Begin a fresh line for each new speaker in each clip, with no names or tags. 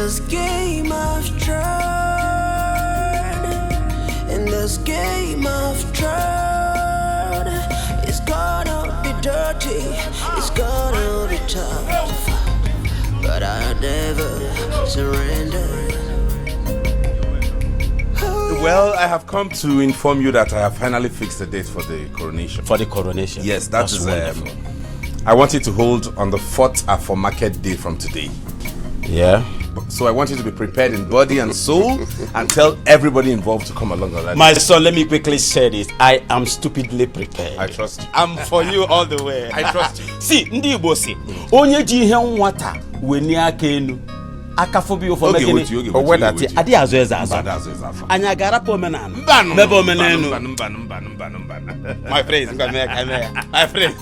this game of thrones, in this game of thrones, it's gonna be dirty, it's gonna be tough, but I'll never surrender.
Well, I have come to inform you that I have finally fixed the date for the coronation.
For the coronation?
Yes, that's
wonderful.
I want it to hold on the 4th Afro Market Day from today.
Yeah.
So I want you to be prepared in body and soul and tell everybody involved to come along on that.
My son, let me quickly say this. I am stupidly prepared.
I trust you.
I'm for you all the way.
I trust you.
See, ndi Igbo si, onye ji ihe nwata weni aka enu. Akafobi ofo megini owedati adi azo eza azo. Anya gara po menanu. Mebe omenenu. My friends, my friends.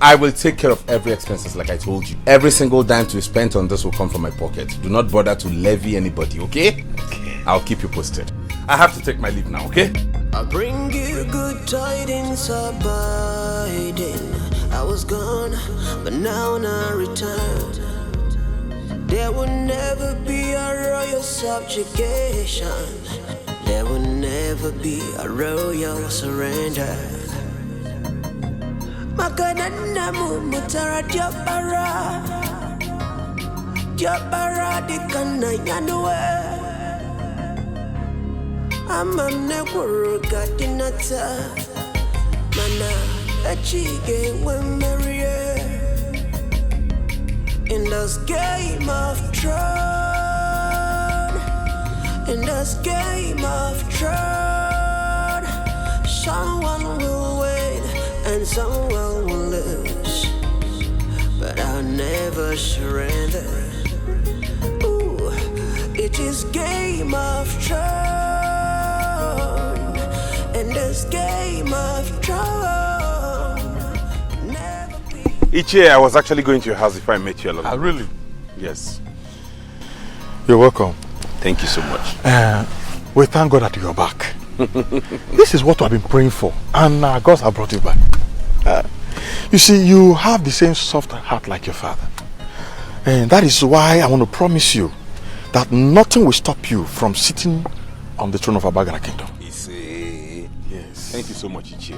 I will take care of every expenses like I told you. Every single dime to be spent on this will come from my pocket. Do not bother to levy anybody, okay? Okay. I'll keep you posted. I have to take my leave now, okay?
I'll bring you good tidings abiding. I was gone, but now I return. There will never be a royal subjugation. There will never be a royal surrender. Makanana mutara diapara dikana yanwe. Amam neguru gatinata mana achige wemarie. In this game of thrones, in this game of thrones, someone will win and someone will lose, but I'll never surrender. Ooh, it is game of thrones, in this game of thrones.
Each year I was actually going to your house if I met you along.
Ah, really?
Yes.
You're welcome.
Thank you so much.
We thank God that you're back. This is what I've been praying for, and God has brought you back. You see, you have the same soft heart like your father. And that is why I want to promise you that nothing will stop you from sitting on the throne of Abagana Kingdom.
Yes. Thank you so much, Ichie.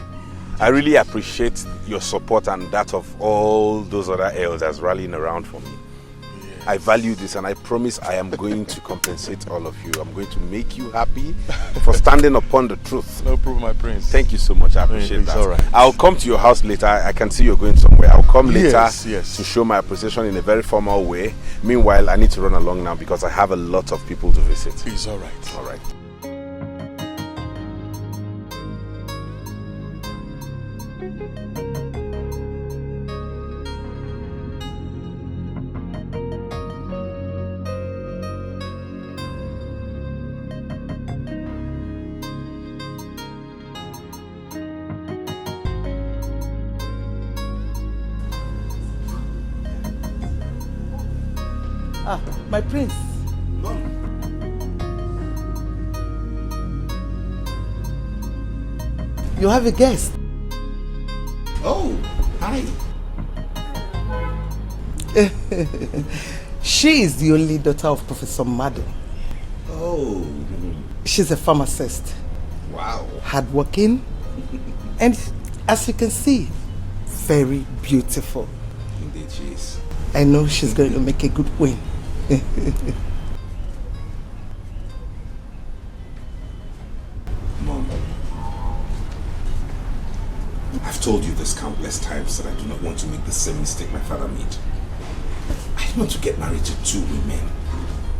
I really appreciate your support and that of all those other elders rallying around for me. Yes. I value this and I promise I am going to compensate all of you. I'm going to make you happy for standing upon the truth.
No problem, my prince.
Thank you so much. I appreciate that.
All right.
I'll come to your house later. I can see you're going somewhere. I'll come later to show my appreciation in a very formal way. Meanwhile, I need to run along now because I have a lot of people to visit.
It's all right.
All right.
Ah, my prince. You have a guest.
Oh, hi.
She is the only daughter of Professor Madden.
Oh.
She's a pharmacist.
Wow.
Hardworking. And as you can see, very beautiful.
Indeed she is.
I know she's going to make a good win.
Mom, I've told you this countless times that I do not want to make the same mistake my father made. I don't want to get married to two women.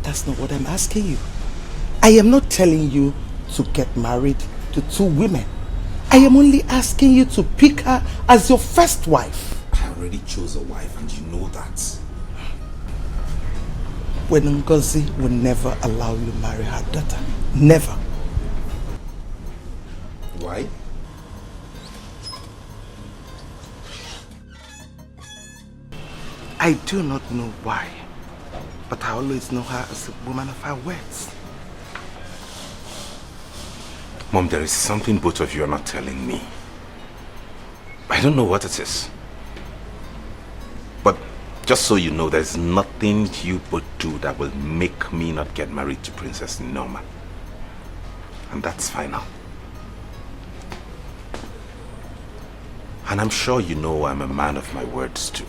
That's not what I'm asking you. I am not telling you to get married to two women. I am only asking you to pick her as your first wife.
I already chose a wife and you know that.
When NGOZI will never allow you to marry her daughter. Never.
Why?
I do not know why, but I always know her as a woman of her words.
Mom, there is something both of you are not telling me. I don't know what it is. But Just so you know, there's nothing you would do that will make me not get married to Princess Norma. And that's final. And I'm sure you know I'm a man of my words too.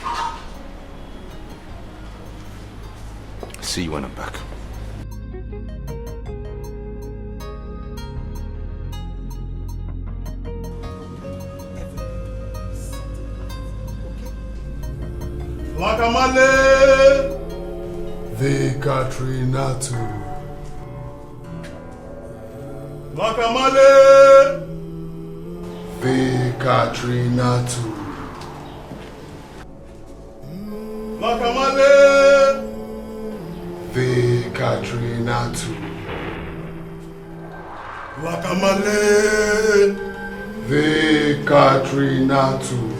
See you when I'm back.
Lakamale, the Katrina too. Lakamale, the Katrina too. Lakamale, the Katrina too. Lakamale, the Katrina too.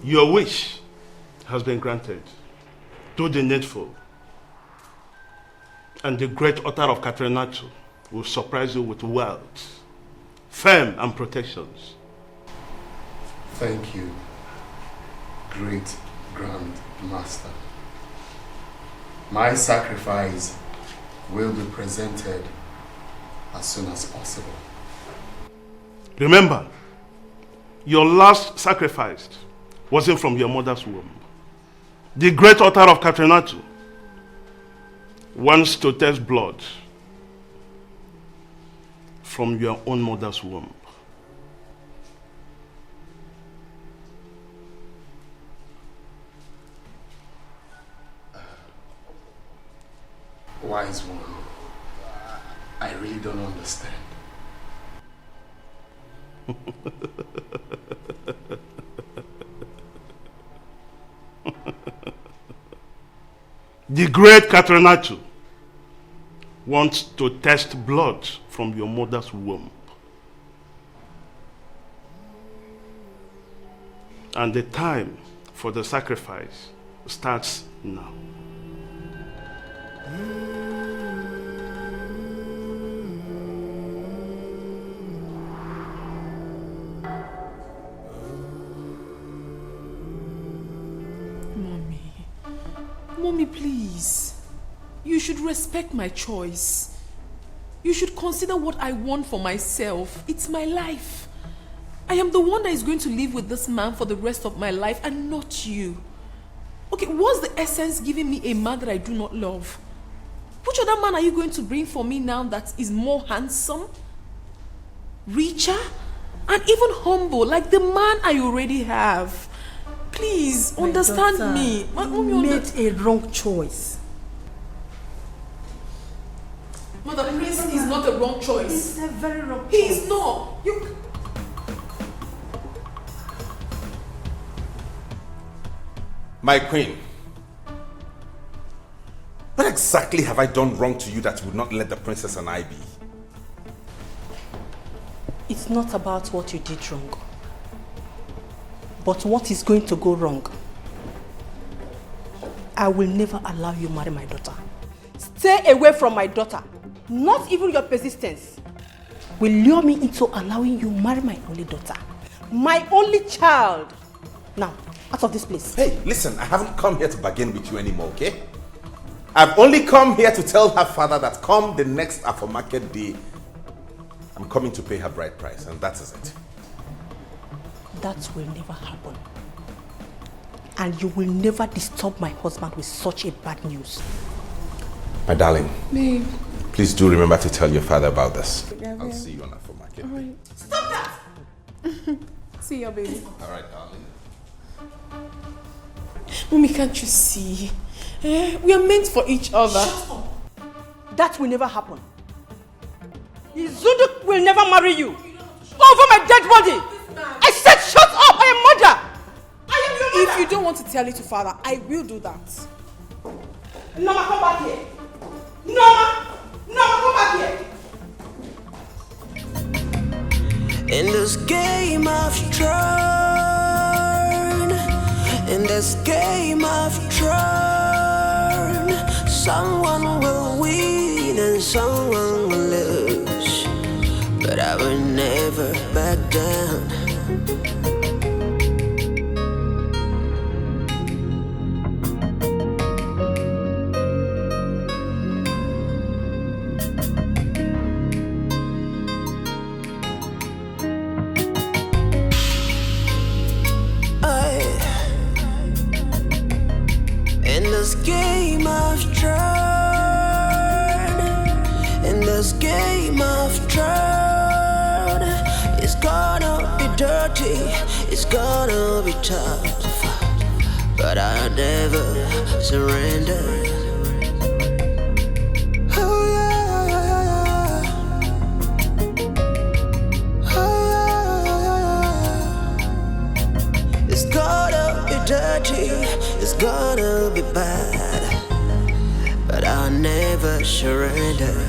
Your wish has been granted. Do the needful. And the great author of Katrinacho will surprise you with wealth, fame, and protections.
Thank you, great Grand Master. My sacrifice will be presented as soon as possible.
Remember, your last sacrifice wasn't from your mother's womb. The great author of Katrinacho wants to test blood from your own mother's womb.
Wise one, I really don't understand.
The great Katrinacho wants to test blood from your mother's womb. And the time for the sacrifice starts now.
Mommy, please. You should respect my choice. You should consider what I want for myself. It's my life. I am the one that is going to live with this man for the rest of my life and not you. Okay, what's the essence giving me a man that I do not love? Which other man are you going to bring for me now that is more handsome, richer, and even humble like the man I already have? Please, understand me.
You made a wrong choice.
Mother, Prince is not a wrong choice.
It's a very wrong choice.
He is not. You...
My queen, what exactly have I done wrong to you that would not let the princess and I be?
It's not about what you did wrong, but what is going to go wrong. I will never allow you marry my daughter. Stay away from my daughter. Not even your persistence will lure me into allowing you marry my only daughter. My only child. Now, out of this place.
Hey, listen, I haven't come here to bargain with you anymore, okay? I've only come here to tell her father that come the next Afro Market Day, I'm coming to pay her bride price, and that is it.
That will never happen. And you will never disturb my husband with such a bad news.
My darling.
Babe.
Please do remember to tell your father about this. I'll see you on that for market.
Right.
Stop that!
See your baby.
Alright, darling.
Mommy, can't you see? We are meant for each other.
Shut up. That will never happen. Izudu will never marry you. Over my dead body. I said shut up! I am mother! I am your mother!
If you don't want to tell it to father, I will do that.
Norma, come back here. Norma, come back here.
In this game I've thrown, in this game I've thrown, someone will win and someone will lose, but I will never back down. In this game I've tried, in this game I've tried, it's gonna be dirty, it's gonna be tough, but I'll never surrender. Oh yeah, oh yeah. It's gonna be dirty, it's gonna be bad, but I'll never surrender.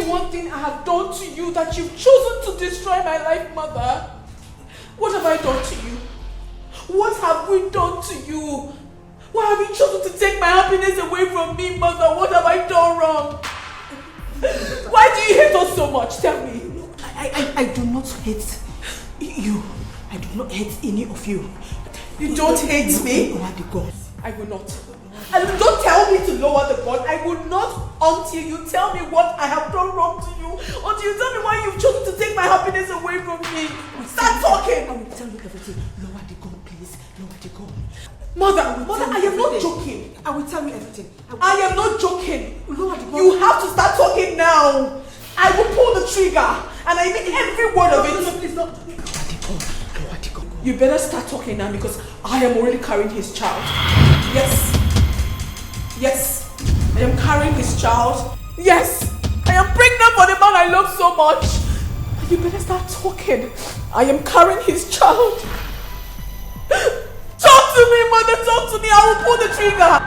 One thing I have done to you that you've chosen to destroy my life, mother. What have I done to you? What have we done to you? Why have you chosen to take my happiness away from me, mother? What have I done wrong? Why do you hate us so much? Tell me.
I do not hate you. I do not hate any of you.
You don't hate me?
Lower the gun.
I will not. And don't tell me to lower the gun. I will not until you tell me what I have done wrong to you. Until you tell me why you've chosen to take my happiness away from me. Start talking.
I will tell you everything. Lower the gun, please. Lower the gun.
Mother, I am not joking.
I will tell you everything.
I am not joking.
Lower the gun.
You have to start talking now. I will pull the trigger. And I mean every word of it.
No, please, no. Lower the gun. Lower the gun.
You better start talking now because I am already carrying his child. Yes. Yes. I am carrying his child. Yes, I am pregnant for the man I love so much. You better start talking. I am carrying his child. Talk to me, mother, talk to me. I will pull the trigger.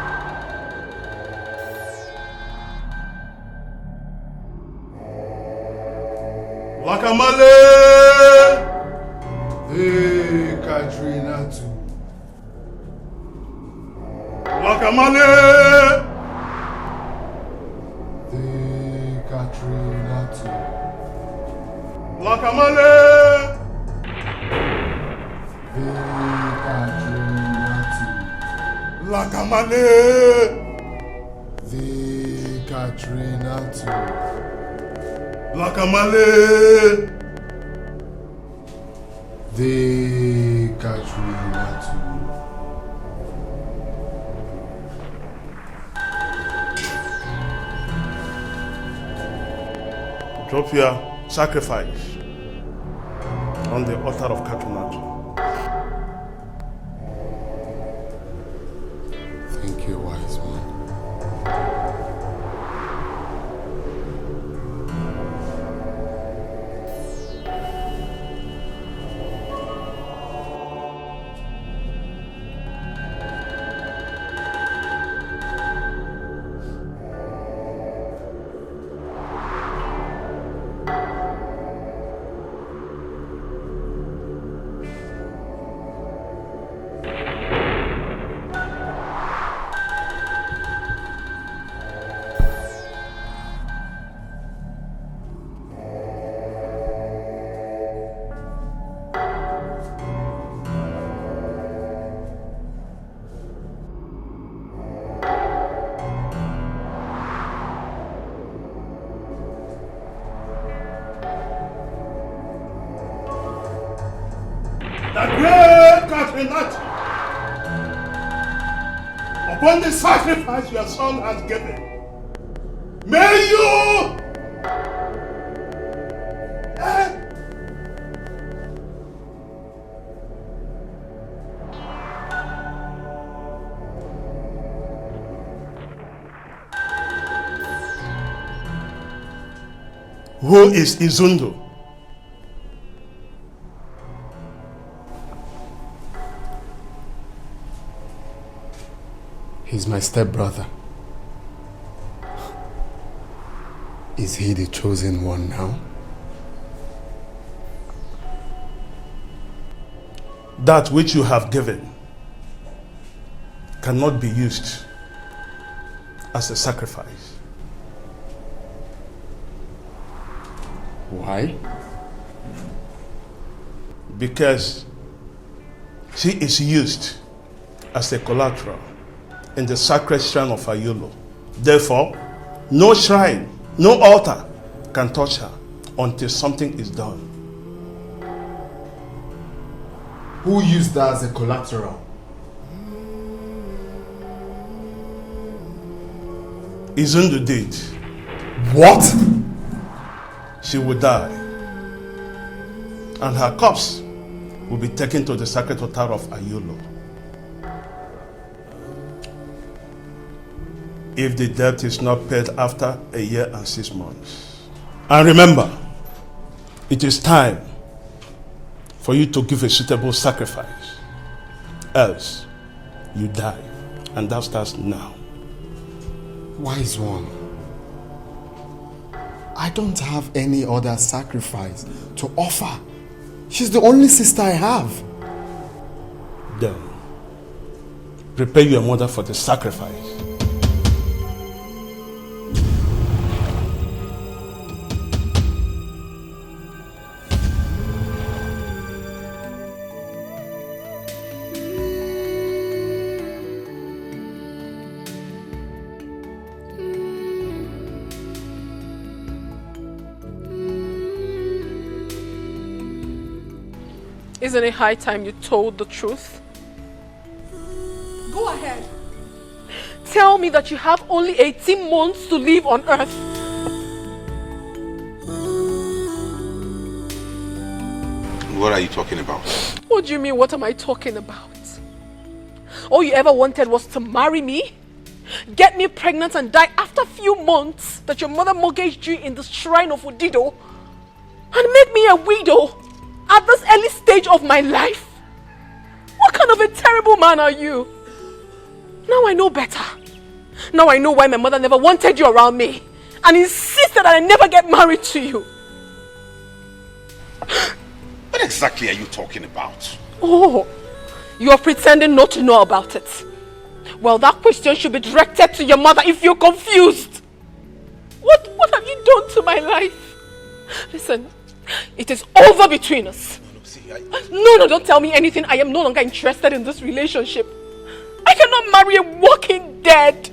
Wakamale! Hey, Katrina too. Wakamale! Hey, Katrina too. Wakamale! Hey, Katrina too. Wakamale! Hey, Katrina too. Wakamale! The Katrina too. Drop your sacrifice on the altar of Katrina too.
Thank you, wise one.
Upon the sacrifice your son has given, may you Who is Izundu?
He's my stepbrother. Is he the chosen one now?
That which you have given cannot be used as a sacrifice.
Why?
Because she is used as a collateral in the sacred shrine of Ayulo. Therefore, no shrine, no altar can touch her until something is done.
Who used that as a collateral?
Izundu did.
What?
She will die, and her corpse will be taken to the sacred altar of Ayulo. If the debt is not paid after a year and 6 months. And remember, it is time for you to give a suitable sacrifice. Else, you die. And that starts now.
Wise one, I don't have any other sacrifice to offer. She's the only sister I have.
Then, prepare your mother for the sacrifice.
Isn't it high time you told the truth? Go ahead. Tell me that you have only 18 months to live on earth.
What are you talking about?
What do you mean, what am I talking about? All you ever wanted was to marry me? get me pregnant and die after a few months that your mother mortgaged you in the shrine of Udido and make me a widow at this early stage of my life? What kind of a terrible man are you? Now I know better. Now I know why my mother never wanted you around me and insisted that I never get married to you.
What exactly are you talking about?
Oh, you are pretending not to know about it. Well, that question should be directed to your mother if you're confused. What have you done to my life? Listen, it is over between us. No, don't tell me anything. I am no longer interested in this relationship. I cannot marry a walking dead.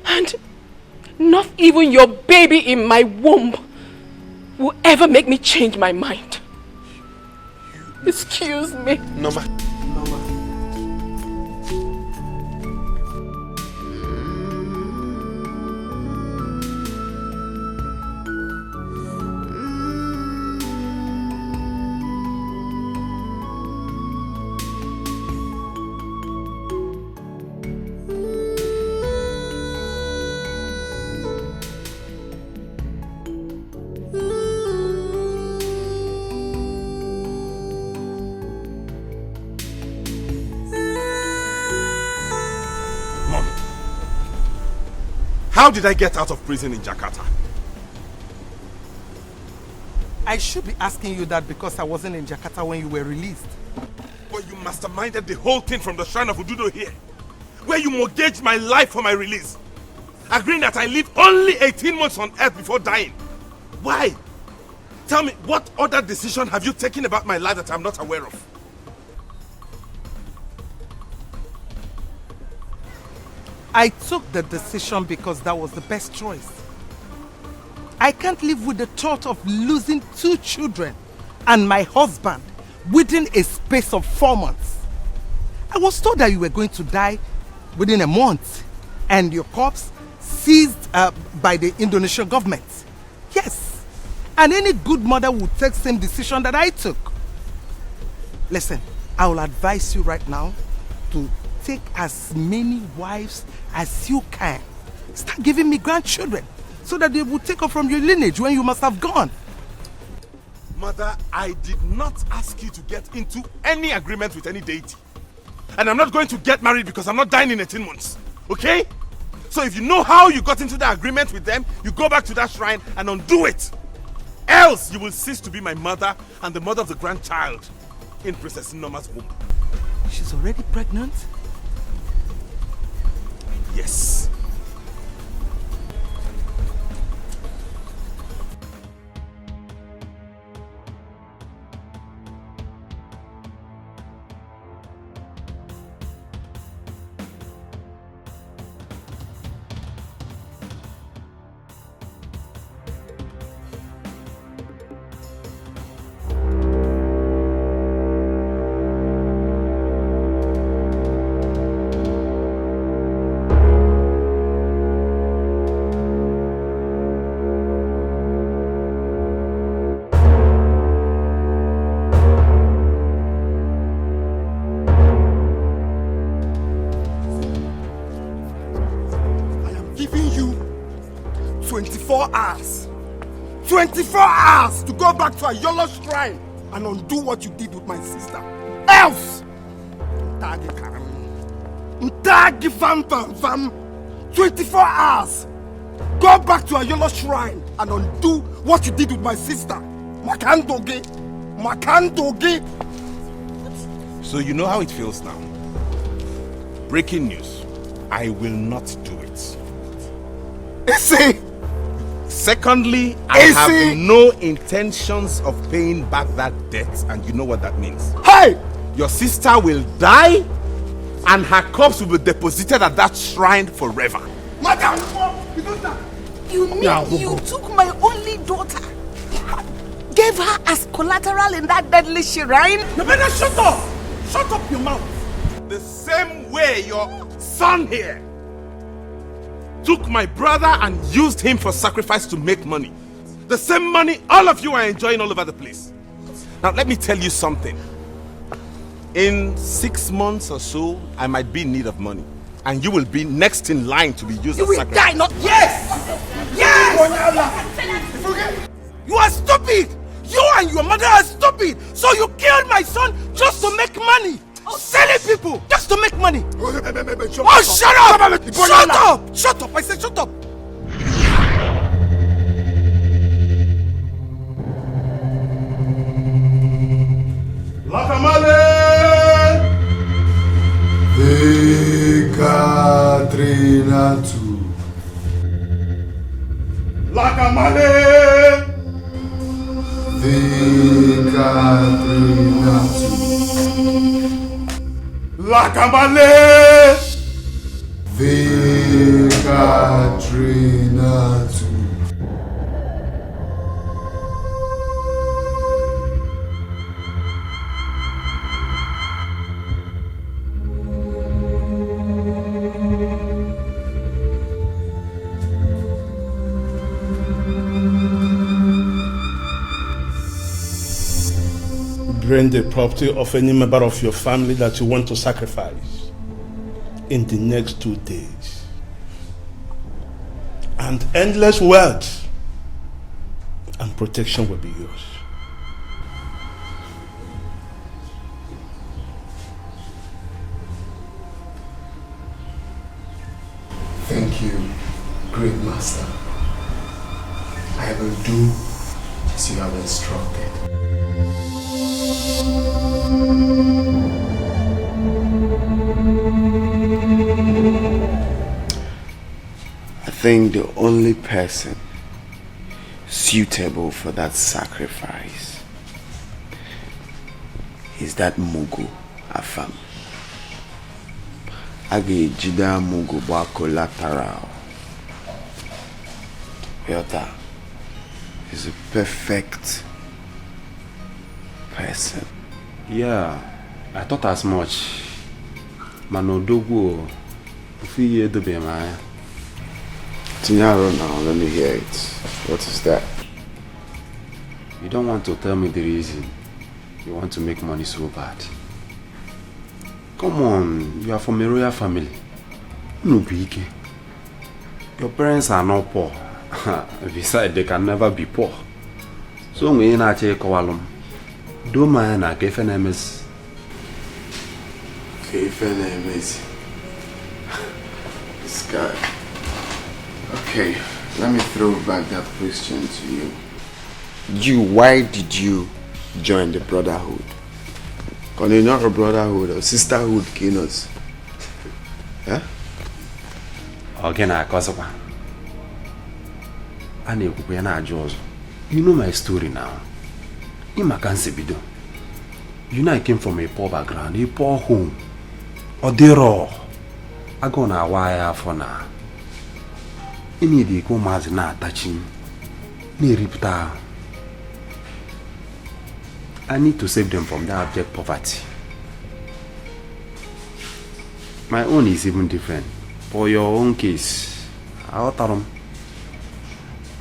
And not even your baby in my womb will ever make me change my mind. Excuse me.
Norma. How did I get out of prison in Jakarta?
I should be asking you that because I wasn't in Jakarta when you were released.
But you masterminded the whole thing from the shrine of Ududo here, where you mortgaged my life for my release, agreeing that I live only 18 months on earth before dying. Why? Tell me, what other decision have you taken about my life that I'm not aware of?
I took the decision because that was the best choice. I can't live with the thought of losing 2 children and my husband within a space of 4 months. I was told that you were going to die within a month and your corpse seized by the Indonesian government. Yes, and any good mother would take the same decision that I took. Listen, I will advise you right now to take as many wives as you can. Start giving me grandchildren so that they will take off from your lineage when you must have gone.
Mother, I did not ask you to get into any agreement with any deity. And I'm not going to get married because I'm not dying in 18 months. Okay? So if you know how you got into the agreement with them, you go back to that shrine and undo it. Else you will cease to be my mother and the mother of the grandchild in Princess Norma's womb.
She's already pregnant?
Yes.
Giving you 24 hours. 24 hours to go back to a yellow shrine and undo what you did with my sister. Else! 24 hours. Go back to a yellow shrine and undo what you did with my sister. Makandoge.
So you know how it feels now. Breaking news. I will not do it. Secondly, I have no intentions of paying back that debt, and you know what that means.
Hey!
Your sister will die, and her corpse will be deposited at that shrine forever.
Madam!
You mean you took my only daughter, gave her as collateral in that deadly shrine?
You better shut up! Shut up your mouth!
The same way your son here took my brother and used him for sacrifice to make money. The same money all of you are enjoying all over the place. Now let me tell you something. In 6 months or so, I might be in need of money.
and you will be next in line to be used as sacrifice.
Die, not yes! Yes! You are stupid! You and your mother are stupid! So you killed my son just to make money! Selling people just to make money! Oh, shut up! Shut up! Shut up! I said shut up!
Lakamale!
Trinatu.
Lakamale!
Trinatu.
Lakamale!
Trinatu.
Bring the property of any member of your family that you want to sacrifice in the next 2 days. And endless wealth and protection will be yours.
Thank you, great master. I will do as you have instructed.
I think the only person suitable for that sacrifice is that Mugu Afam. Age Jida Mugu ba collateral. Yota is a perfect person.
Yeah, I thought as much. Manodogo, Fiye do be my.
Tinyaro now, let me hear it. What is that?
You don't want to tell me the reason. You want to make money so bad. Come on, you are from a royal family. No big. Your parents are not poor. Besides, they can never be poor. So we ain't actually call do man na KFNMS.
KFNMS. This guy. Okay, let me throw back that question to you. Why did you join the brotherhood? Because you're not a brotherhood or sisterhood, Kinos. Huh?
Again, I cause of you know my story now. You know I came from a poor background, a poor home. Or they raw. I go na wire for now. Any day go mas na touching. Ni ripta. I need to save them from that abject poverty. My own is even different. For your own case, I'll tell them.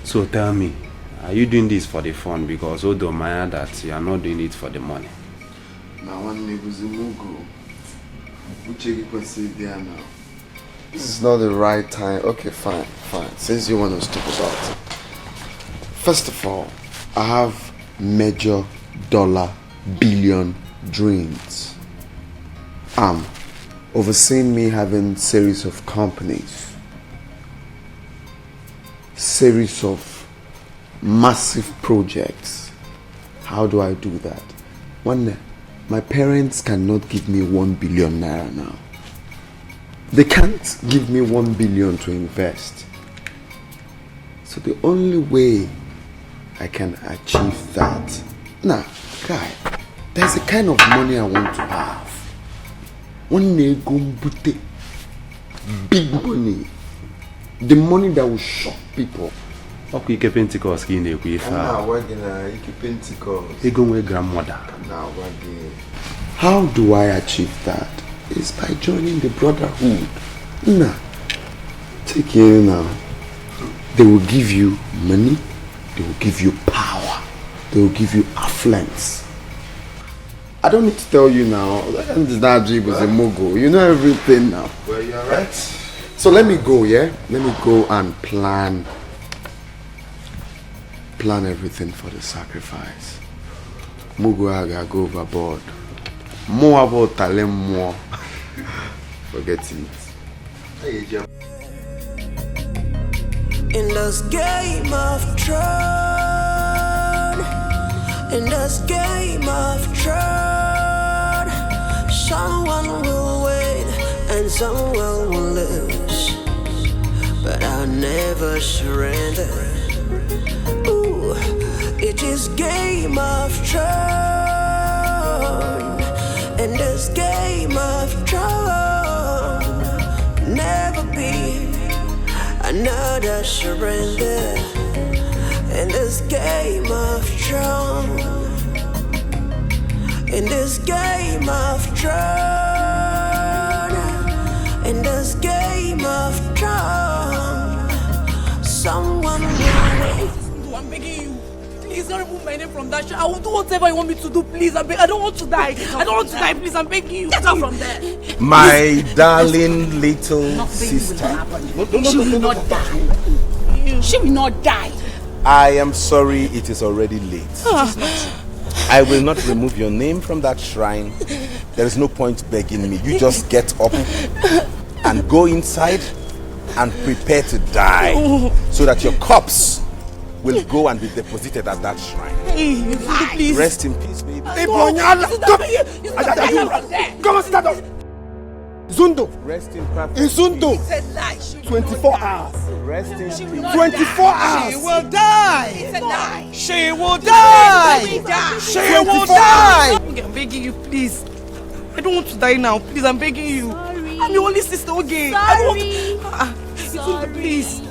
So tell me, are you doing this for the fun? Because I don't mind that you are not doing it for the money.
Now one Nebuzimugo. Now. This is not the right time. Okay, fine. Since you want to talk about it. First of all, I have major dollar billion dreams. Overseeing me having series of companies, series of massive projects. How do I do that? One, my parents cannot give me 1 billion naira now. They can't give me 1 billion to invest. So the only way I can achieve that, now, guy, there's a kind of money I want to have. One day go booty, big money, the money that will shock people.
Okay, Pentecost in a way.
I'm working at Pentecost.
He go with grandmother.
How do I achieve that? It's by joining the brotherhood. Nah, take care now. They will give you money. They will give you power. They will give you affluence. I don't need to tell you now. That was a mogul. You know everything now.
Well, you
You alright? So let me go, yeah? Let me go and plan everything for the sacrifice. Muguaga go overboard. More about talent, more. Forget it.
In this game of Thrones, in this game of Thrones, someone will win and someone will lose, but I'll never surrender. Ooh, it is game of Thrones, in this game of Thrones, never be another surrender. In this game of Thrones, in this game of Thrones, in this game of Thrones, someone will wait.
I'm begging you. Please don't remove my name from that show. I will do whatever you want me to do, please. I don't want to die. I don't want to die, please. I'm begging you. Get out from there.
My darling little sister.
She will not die. She will not die.
I am sorry, it is already late. I will not remove your name from that shrine. There is no point begging me. You just get up and go inside and prepare to die so that your corpse will go and be deposited at that shrine.
Please.
Rest in peace, baby.
Come on, sit down. Zundo.
Rest in peace.
In Zundo. 24 hours.
Rest in peace.
24 hours.
She will die.
She will die. She will die.
I'm begging you, please. I don't want to die now. Please, I'm begging you. I'm your only sister, okay? I don't want to. Please.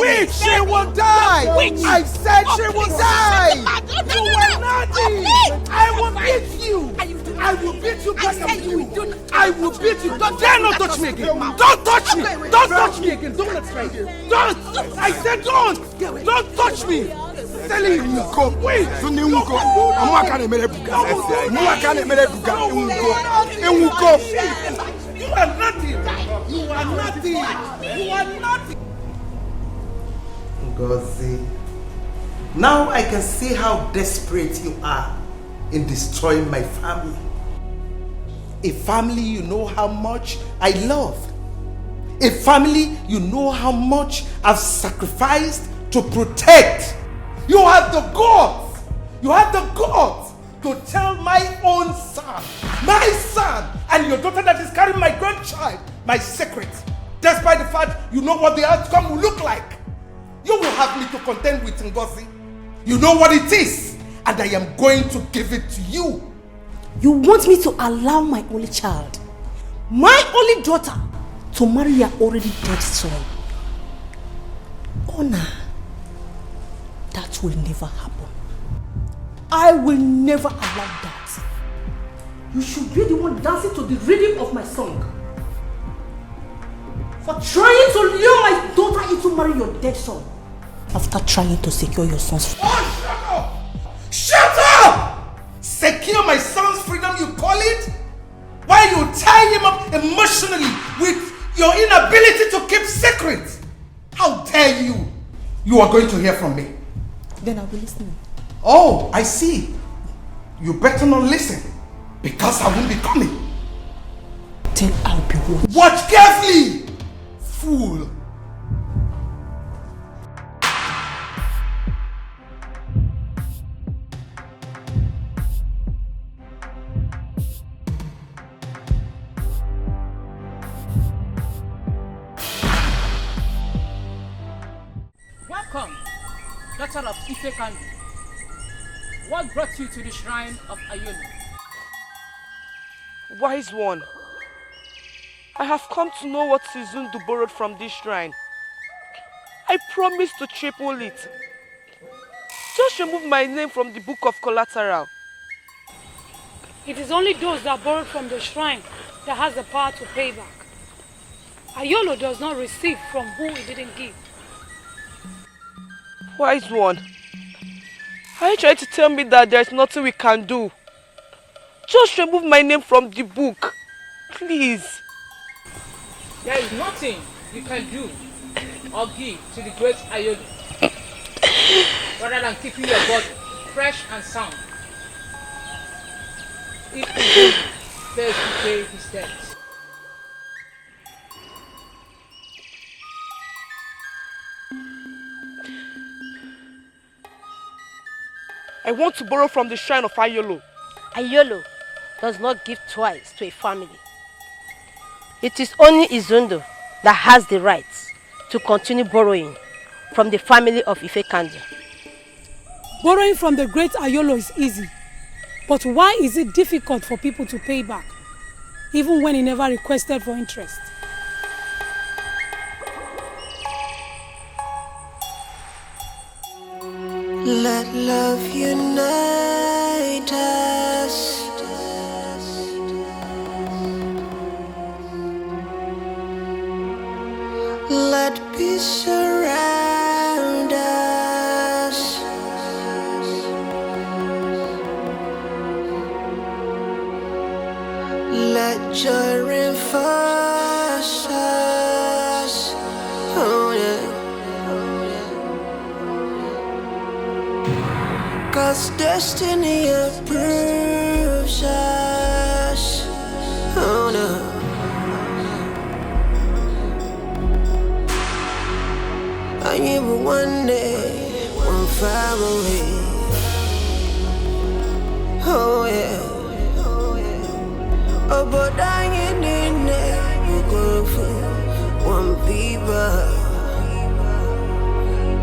Wait, she will die. I said she will die. You will not die. I will beat you. I will beat you back at you. I will beat you. Don't dare not touch me again. Don't touch me. Don't touch me again. Don't let me. Don't. I said don't. Don't touch me. Tell him go. Wait. Don't you go. I'm not gonna make it. I'm not gonna make it. You are nothing. You are nothing. You are nothing.
NGOZI, now I can see how desperate you are in destroying my family. A family you know how much I love. A family you know how much I've sacrificed to protect. You have the guts. You have the guts to tell my own son, and your daughter that is carrying my grandchild, my secret. Despite the fact you know what the outcome will look like. You will have me to contend with NGOZI. You know what it is, and I am going to give it to you.
You want me to allow my only child, my only daughter, to marry your already dead son? Honor, that will never happen. I will never allow that. You should be the one dancing to the rhythm of my song. For trying to lure my daughter into marrying your dead son, after trying to secure your son's freedom.
Oh, shut up! Shut up! Secure my son's freedom, you call it? While you tie him up emotionally with your inability to keep secrets. How dare you? You are going to hear from me.
Then I'll be listening.
Oh, I see. You better not listen, because I won't be coming.
Then I'll be watching.
Watch carefully, fool.
Welcome, daughter of Ife Kandu. What brought you to the shrine of Ayonu?
Wise one, I have come to know what Sizundu borrowed from this shrine. I promise to triple it. Just remove my name from the book of collateral.
It is only those that borrowed from the shrine that has the power to pay back. Ayolo does not receive from who he didn't give.
Wise one, are you trying to tell me that there is nothing we can do? Just remove my name from the book, please.
There is nothing you can do or give to the great AYUBA rather than keeping your body fresh and sound. If he fails to pay his debts.
I want to borrow from the shrine of AYULO.
AYULO does not give twice to a family. It is only Izundo that has the right to continue borrowing from the family of Ifekandi.
Borrowing from the great AYULO is easy. But why is it difficult for people to pay back, even when he never requested for interest?
Let love unite us. Let peace surround us. Let joy reinforce us. Oh yeah. 'Cause destiny approves us. Oh no. I knew one day, one family. Oh yeah. Oh, but I ain't in there. You go for one people.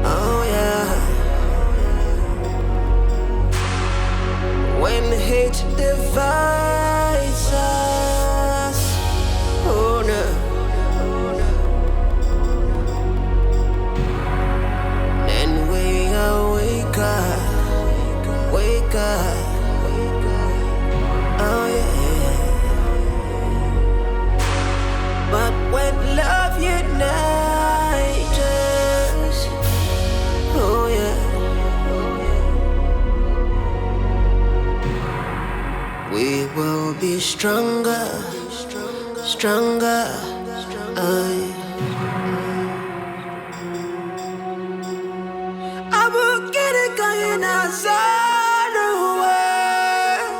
Oh yeah. When hate divides us, oh no. Then we wake up, oh yeah. But when love unites us, oh yeah. We will be stronger, stronger. I will get it going outside the world.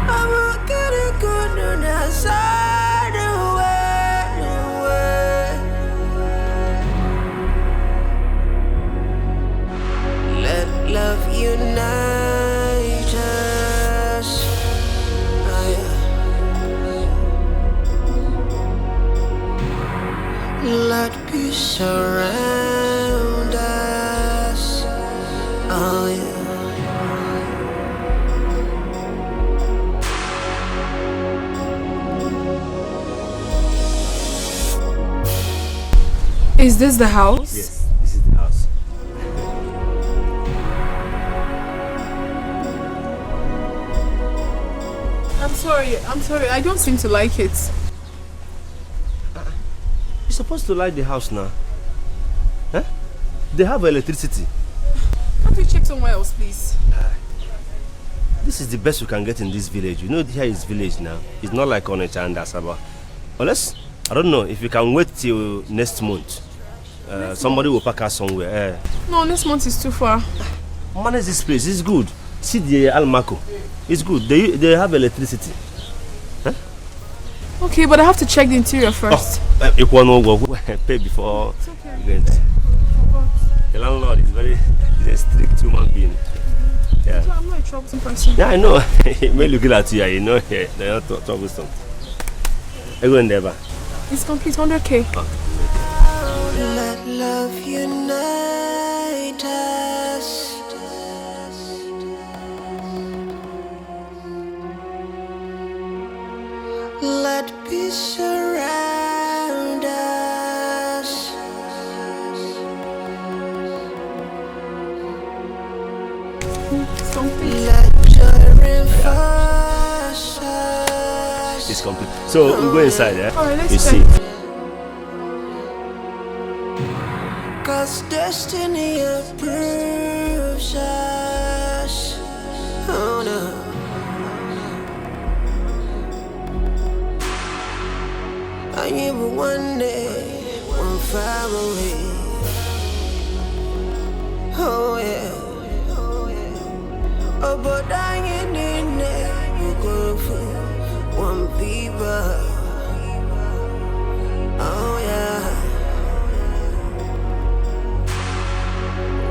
I will get it going outside the world. Let love unite us. Let peace surround us. Oh yeah.
Is this the house?
Yes, this is the house.
I'm sorry, I don't seem to like it.
You're supposed to like the house now. Huh? They have electricity.
Can't we check somewhere else, please?
This is the best we can get in this village. You know, here is village now. It's not like OKECHI and Asaba. Unless, I don't know, if you can wait till next month. Somebody will pack us somewhere.
No, next month is too far.
Manage this place, it's good. See the Almaco. It's good. They have electricity. Huh?
Okay, but I have to check the interior first.
If one will pay before you go inside. The landlord is he's a strict human being. Yeah.
I'm not a troublesome person.
Yeah, I know. He may look at you, you know, they're not troublesome. I go in there,
it's complete 100K.
Let love unite us. Let peace surround us. Let joy reinforce us.
It's complete. So we go inside, yeah?
Alright, let's
you
check.
see.
'Cause destiny approves us. Oh no. even one day, one family. Oh yeah. Oh, but I ain't in there. You go for one people. Oh yeah.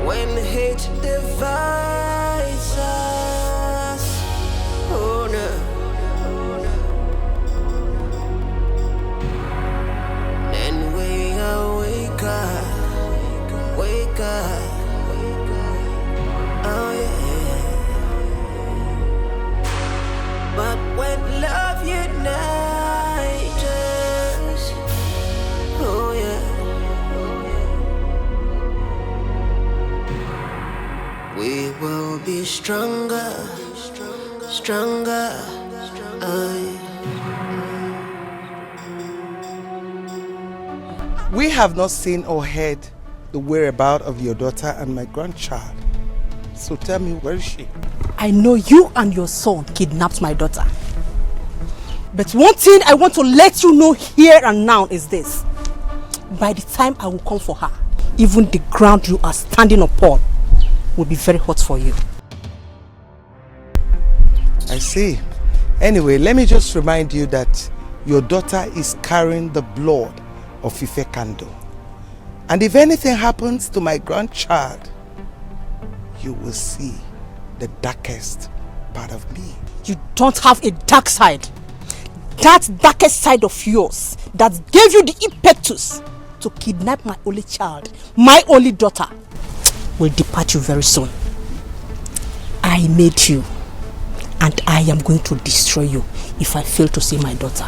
When hate divides us, oh no. Then we wake up, oh yeah. But when love unites us, oh yeah. We will be stronger, stronger.
We have not seen or heard the whereabouts of your daughter and my grandchild. So tell me, where is she?
I know you and your son kidnapped my daughter. But one thing I want to let you know here and now is this. By the time I will come for her, even the ground you are standing upon will be very hot for you.
I see. Anyway, let me just remind you that your daughter is carrying the blood of Ifekando. And if anything happens to my grandchild, you will see the darkest part of me.
You don't have a dark side. That darkest side of yours that gave you the impetus to kidnap my only child, my only daughter, will depart you very soon. I made you, and I am going to destroy you if I fail to see my daughter.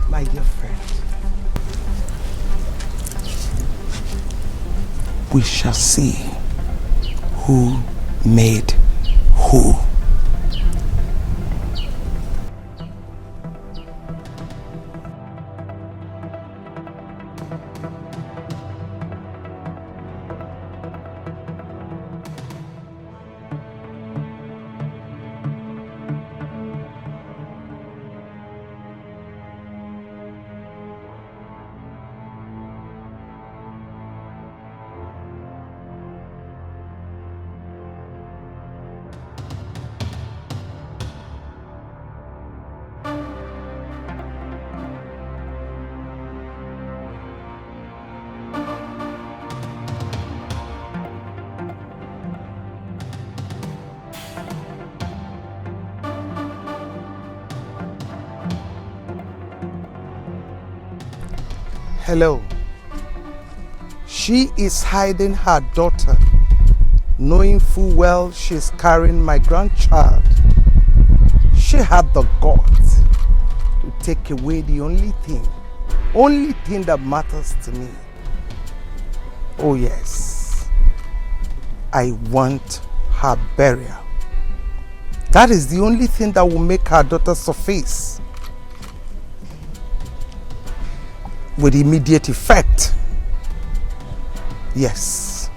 My dear friend, we shall see who made who. Hello. She is hiding her daughter, knowing full well she's carrying my grandchild. She had the guts to take away the only thing that matters to me. Oh yes, I want her burial. That is the only thing that will make her daughter surface with immediate effect. Yes.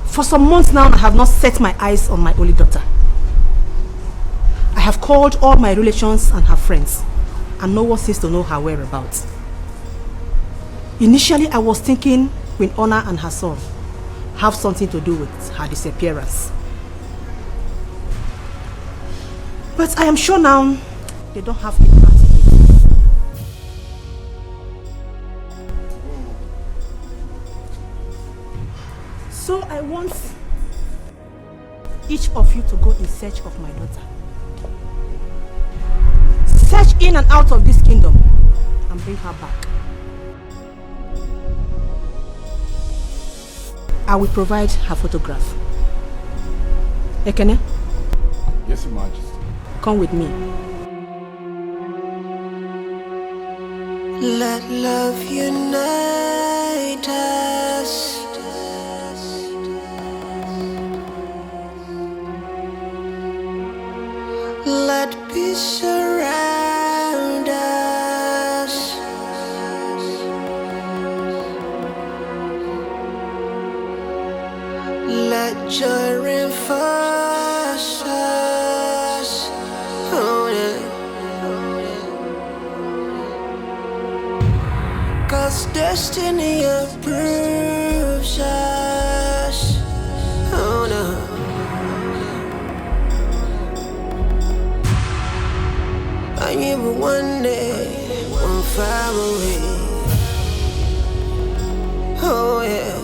For some months now, I have not set my eyes on my only daughter. I have called all my relations and her friends, and no one seems to know her whereabouts. Initially, I was thinking Queen Honor and her son have something to do with her disappearance. But I am sure now they don't have any part in it. I want each of you to go in search of my daughter. Search in and out of this kingdom and bring her back. I will provide her photograph. Ekene?
Yes, Your Majesty.
Come with me.
Let love unite us. Let peace surround us. Let joy reinforce us. Oh, yeah. 'Cause destiny approves us. Oh no. I knew one day, one family. Oh yeah.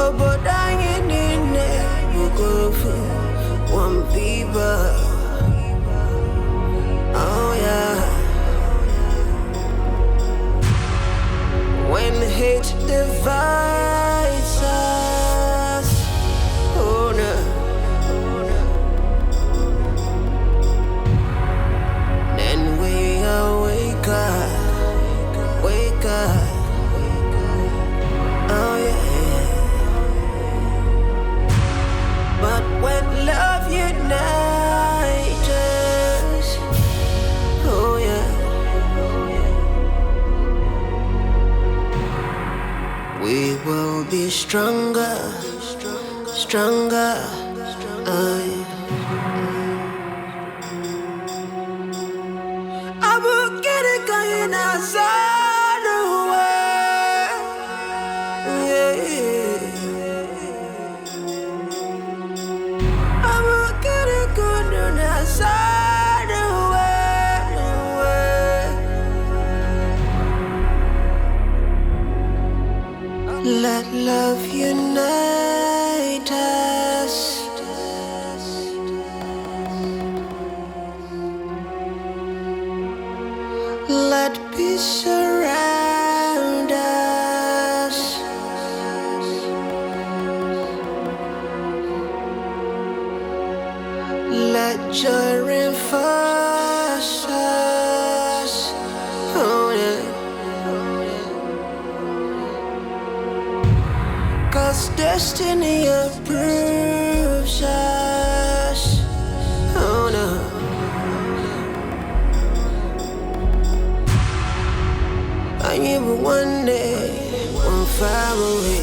Oh, but I ain't in there. You go for one people. Oh yeah. When hate divides us, oh no. Then we wake up, oh yeah. But when love unites us, oh yeah. We will be stronger, stronger. I will get it going outside the way. I will get it going outside the way. Let love unite us. Let peace surround us. Let joy reinforce us. Oh yeah. 'Cause destiny approves us. Oh no. I knew one day, one family.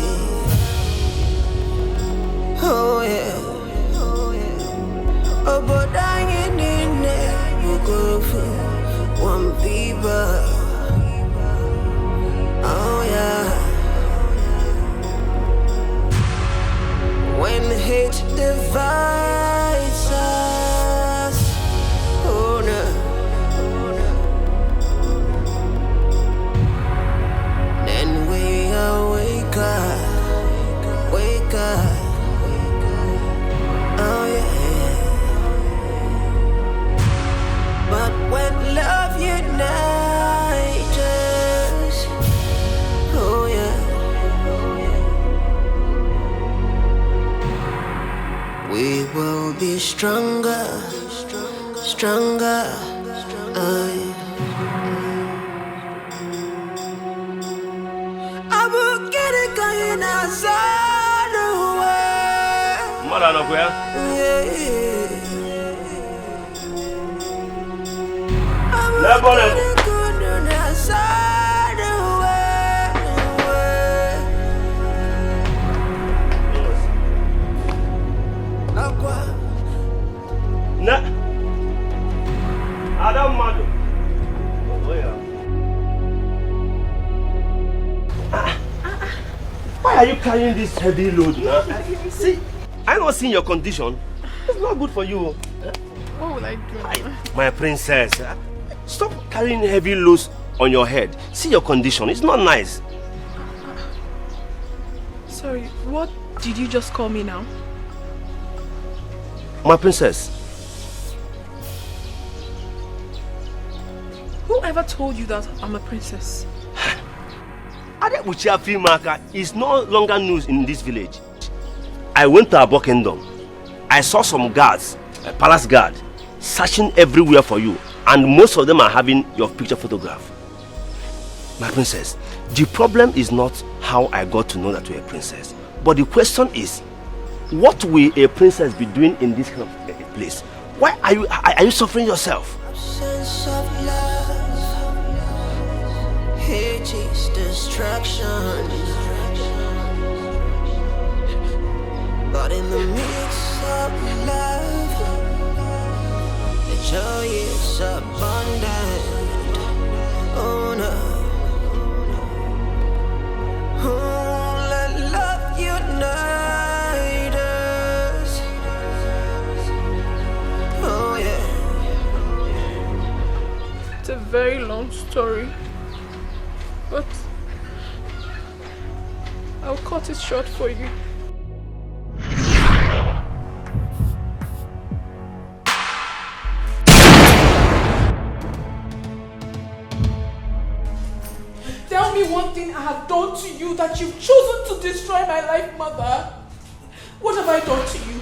Oh yeah. Oh, but I ain't in there. You go for one people. Oh yeah. When hate divides us, oh no. Then we wake up, oh yeah. But when love unites us, oh yeah. We will be stronger, stronger. I will get it going outside the way.
Mother, no where?
Level, level. Outside the way.
Na. Adam Madu. Why are you carrying this heavy load now? See, I not seeing your condition. It's not good for you.
What will I do?
My princess, stop carrying heavy loads on your head. See your condition. It's not nice.
So Sorry, what did you just call me now?
My princess.
Whoever told you that I'm a princess?
Adebuchi Afimaka is no longer news in this village. I went to Abo Kingdom. I saw some guards, a palace guard, searching everywhere for you, and most of them are having your picture photograph. My princess, the problem is not how I got to know that you're a princess, but the question is, what will a princess be doing in this kind of place? Why are you suffering yourself?
Sense of love, hate is destruction. But in the midst of love, the joy is abundant. Oh no. Oh, let love unite us. Oh yeah.
It's a very long story, but I'll cut it short for you.
Tell me one thing I have done to you that you've chosen to destroy my life, Mother. What have I done to you?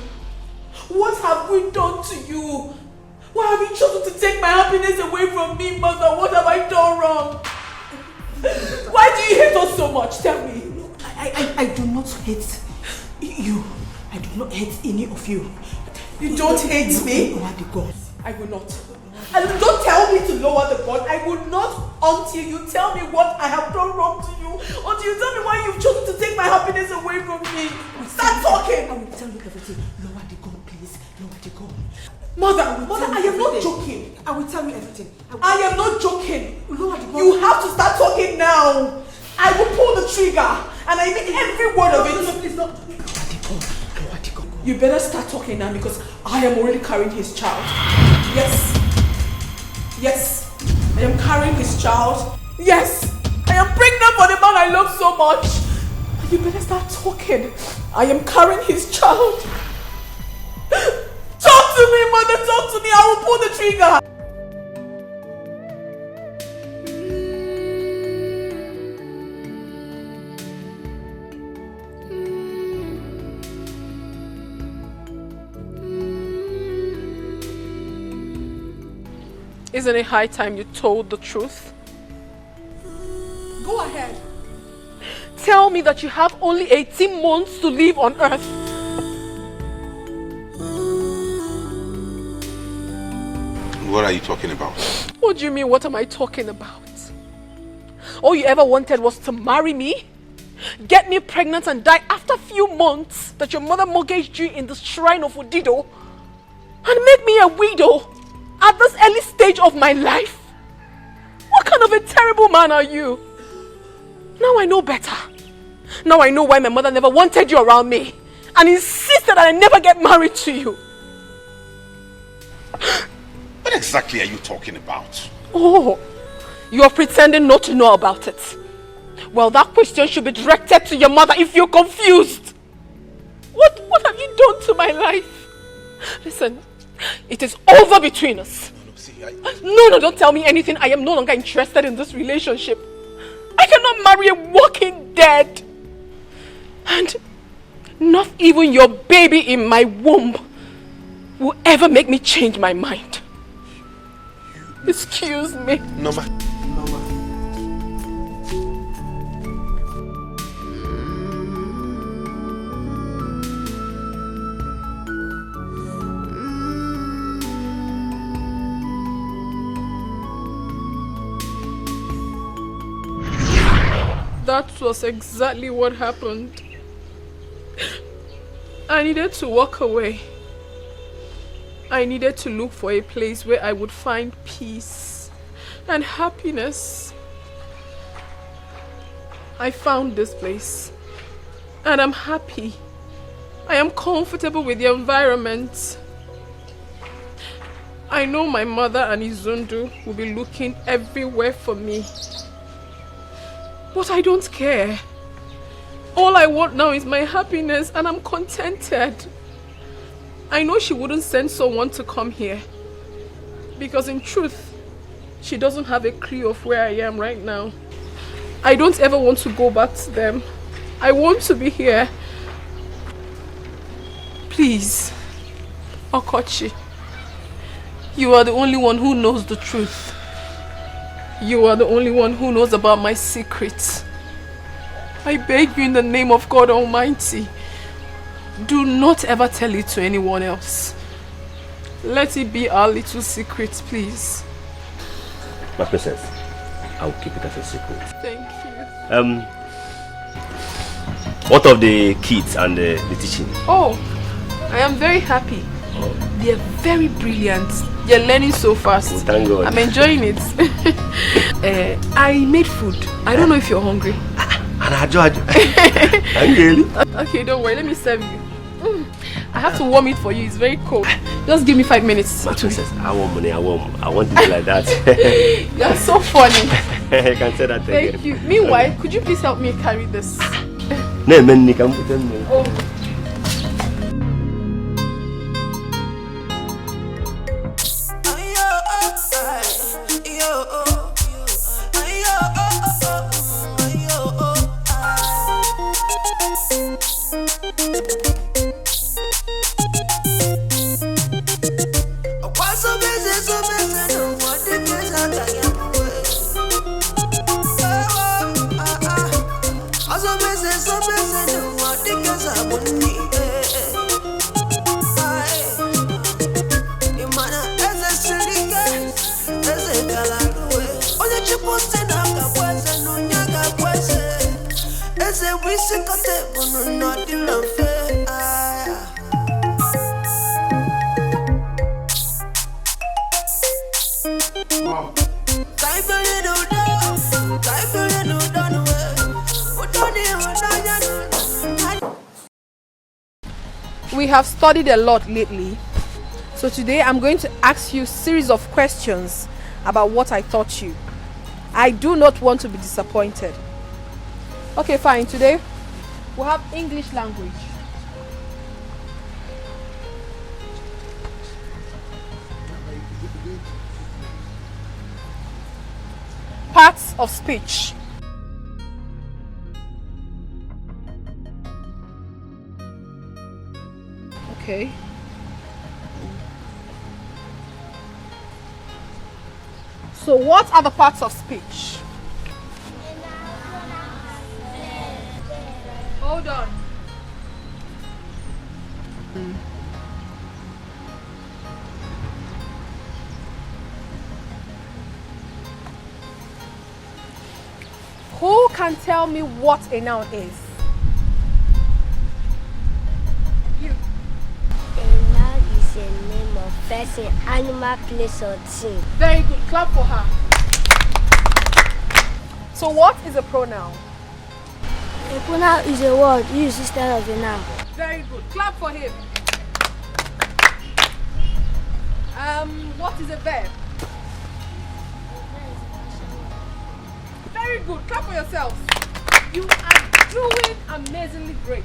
What have we done to you? Why have you chosen to take my happiness away from me, Mother? What have I done wrong? Why do you hate us so much? Tell me.
I do not hate you. I do not hate any of you.
You don't hate me?
Lower the gun.
I will not. And don't tell me to lower the gun. I will not until you tell me what I have done wrong to you. Until you tell me why you've chosen to take my happiness away from me. Start talking.
I will tell you everything. Lower the gun, please. Lower the gun.
Mother, I am not joking.
I will tell you everything.
I am not joking.
Lower the gun.
You have to start talking now. I will pull the trigger. And I mean every word of it.
No, please, no. Lower the gun. Lower the gun.
You better start talking now because I am already carrying his child. Yes. Yes. I am carrying his child. Yes. I am pregnant for the man I love so much. You better start talking. I am carrying his child. Talk to me, Mother. Talk to me. I will pull the trigger.
Isn't it high time you told the truth?
Go ahead.
Tell me that you have only 18 months to live on earth.
What are you talking about?
What do you mean, what am I talking about? All you ever wanted was to marry me, get me pregnant and die after a few months that your mother mortgaged you in the shrine of Udido, and make me a widow at this early stage of my life? What kind of a terrible man are you? Now I know better. Now I know why my mother never wanted you around me and insisted that I never get married to you.
What exactly are you talking about?
Oh, you're pretending not to know about it. Well, that question should be directed to your mother if you're confused. What have you done to my life? Listen, it is over between us. No, don't tell me anything. I am no longer interested in this relationship. I cannot marry a walking dead. And not even your baby in my womb will ever make me change my mind. Excuse me.
Noma.
That was exactly what happened. I needed to walk away. I needed to look for a place where I would find peace and happiness. I found this place and I'm happy. I am comfortable with the environment. I know my mother and Izundu will be looking everywhere for me. But I don't care.
All I want now is my happiness, and I'm contented. I know she wouldn't send someone to come here, because in truth, she doesn't have a clue of where I am right now. I don't ever want to go back to them. I want to be here. Please, Okochi, you are the only one who knows the truth. You are the only one who knows about my secrets. I beg you in the name of God Almighty, do not ever tell it to anyone else. Let it be our little secret, please.
My princess, I will keep it as a secret.
Thank you.
What of the kids and the teaching?
Oh, I am very happy. They are very brilliant. They are learning so fast.
Oh, thank God.
I'm enjoying it. I made food. I don't know if you're hungry. Okay, don't worry. Let me serve you. I have to warm it for you. It's very cold. Just give me 5 minutes.
My princess, I want money. I want it like that.
You're so funny.
I can say that again.
Thank you. Meanwhile, could you please help me carry this?
No, man, you can put them.
Oh. We have studied a lot lately, so today I'm going to ask you a series of questions about what I taught you. I do not want to be disappointed. Okay, fine. Today we'll have English language. Parts of speech. Okay. So what are the parts of speech? Hold on. Who can tell me what a noun is?
A name of person, animal, place, or thing.
Very good. Clap for her. So what is a pronoun?
A pronoun is a word used instead of a noun.
Very good. Clap for him. What is a verb? Very good. Clap for yourselves. You are doing amazingly great.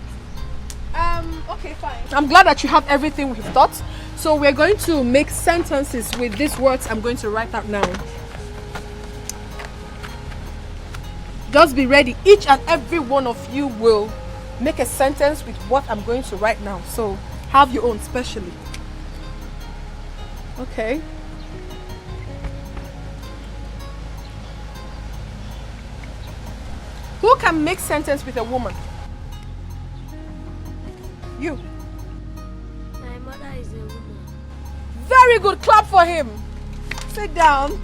Okay, fine. I'm glad that you have everything we've taught. So we're going to make sentences with these words I'm going to write out now. Just be ready. Each and every one of you will make a sentence with what I'm going to write now. So have your own specially. Okay. Who can make sentence with a woman? You.
My mother is a woman.
Very good. Clap for him. Sit down.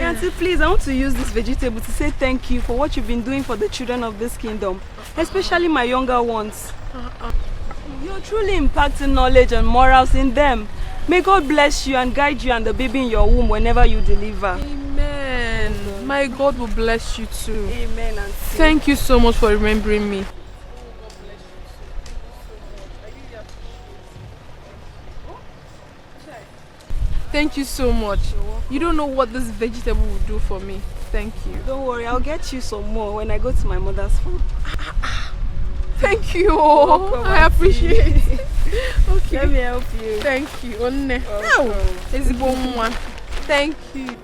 Auntie, please, I want to use this vegetable to say thank you for what you've been doing for the children of this kingdom, especially my younger ones. You're truly impacting knowledge and morals in them. May God bless you and guide you and the baby in your womb whenever you deliver.
Amen. My God will bless you too.
Amen, Auntie.
Thank you so much for remembering me. Thank you so much. You don't know what this vegetable will do for me. Thank you.
Don't worry, I'll get you some more when I go to my mother's farm.
Thank you.
Welcome,
I appreciate it. Okay.
Let me help you.
Thank you. It's one. Thank you.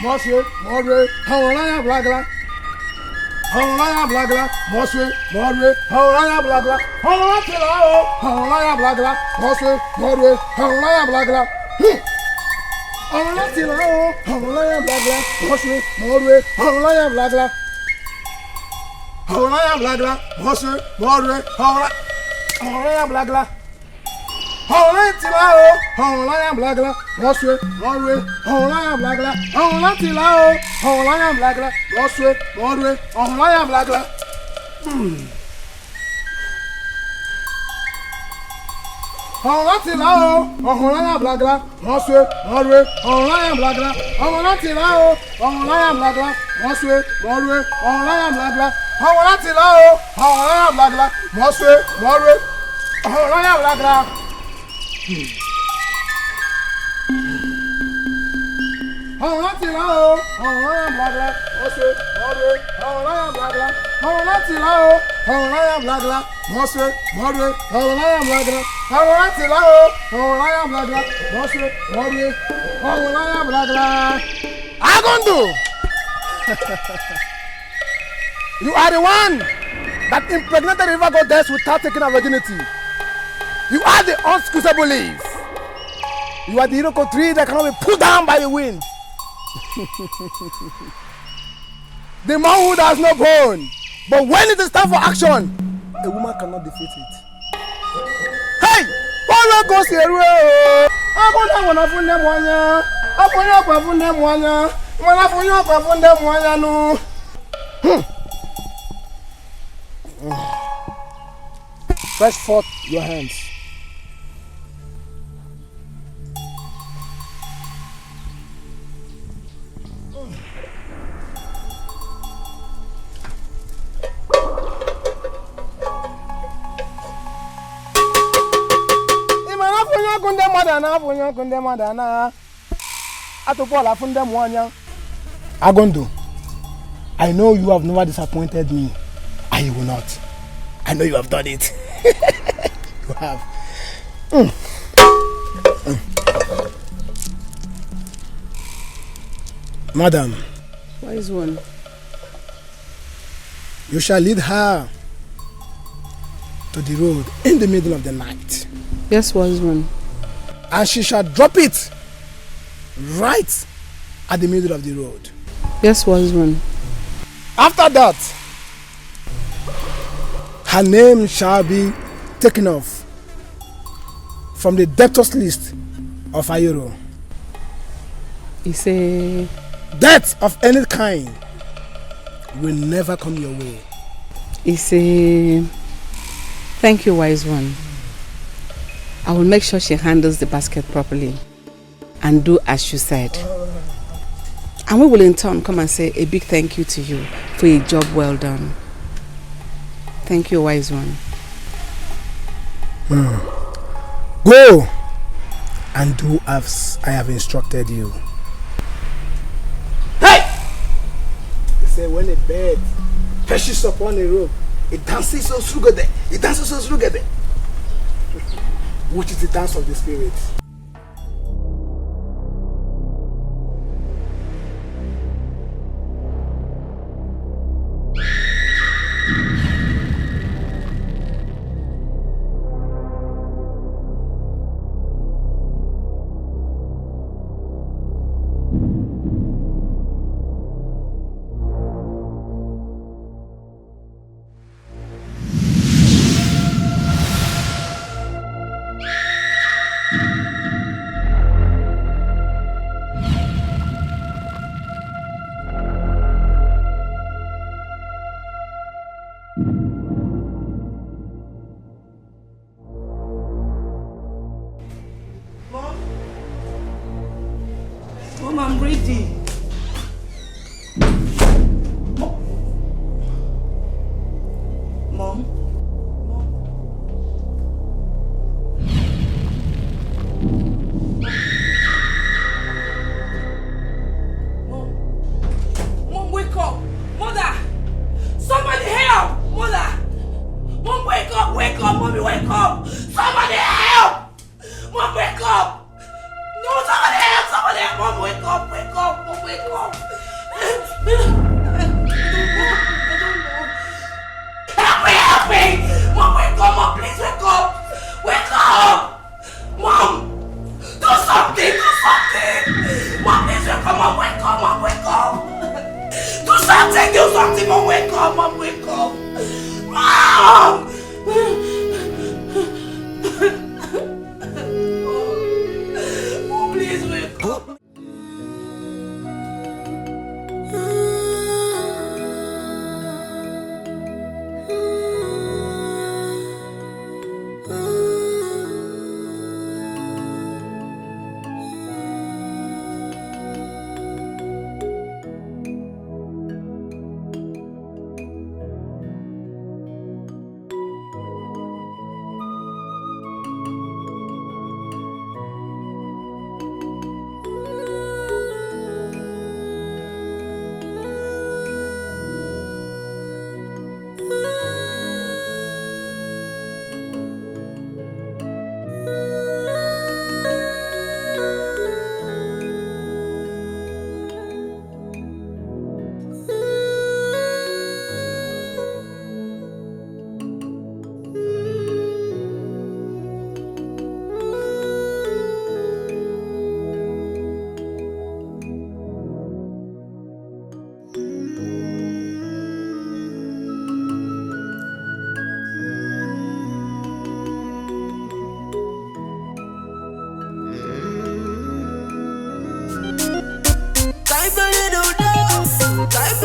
Monsieur, Mordre, Hawana Blagla. Hawana Blagla, Monsieur, Mordre, Hawana Blagla. Hawana Tilao, Hawana Blagla, Monsieur, Mordre, Hawana Blagla. Hawana Tilao, Hawana Blagla, Monsieur, Mordre, Hawana Blagla. Hawana Blagla, Monsieur, Mordre, Hawana Blagla. Hawana Tilao, Hawana Blagla, Monsieur, Mordre, Hawana Blagla. Hawana Tilao, Hawana Blagla, Monsieur, Mordre, Hawana Blagla. Hawana Tilao, Hawana Blagla, Monsieur, Mordre, Hawana Blagla. Hawana Tilao, Hawana Blagla, Monsieur, Mordre, Hawana Blagla. Hawana Tilao, Hawana Blagla, Monsieur, Mordre, Hawana Blagla. Hawana Tilao, Hawana Blagla, Monsieur, Mordre, Hawana Blagla. Hawana Tilao, Hawana Blagla, Monsieur, Mordre, Hawana Blagla. Hawana Tilao, Hawana Blagla, Monsieur, Mordre, Hawana Blagla. Agondo! You are the one that impregnated the river goddess without taking her virginity. You are the unsqueezable leaf. You are the iroko tree that cannot be pulled down by the wind. The manhood has no bone, but when it is time for action, a woman cannot defeat it. Hey! Follow goes here. Stretch forth your hands. Agondo, I know you have never disappointed me, and you will not. I know you have done it. You have. Madam.
Wise one.
You shall lead her to the road in the middle of the night.
Yes, wise one.
And she shall drop it right at the middle of the road.
Yes, wise one.
After that, her name shall be taken off from the debtors list of Ayoro.
He say,
death of any kind will never come your way.
Thank you, wise one. I will make sure she handles the basket properly and do as you said. And we will in turn come and say a big thank you to you for a job well done. Thank you, wise one.
Go and do as I have instructed you. Hey! They say when a bird perches upon a rope, it dances so together. It dances so together. Which is the dance of the spirit.
Mom, I'm ready. Mom? Mom, wake up! Mother! Somebody help! Mother! Mom, wake up! Wake up! Mommy, wake up! Somebody help! Mom, wake up! No, somebody help! Somebody help! Mom, wake up! Wake up! Mom, wake up! Help me! Mom, wake up! Mom, please wake up! Wake up! Mom! Do something! Do something! Mom, please wake up! Mom, wake up! Mom, wake up! Do something! Do something! Mom, wake up! Mom, wake up! Mom! Mom, please wake up!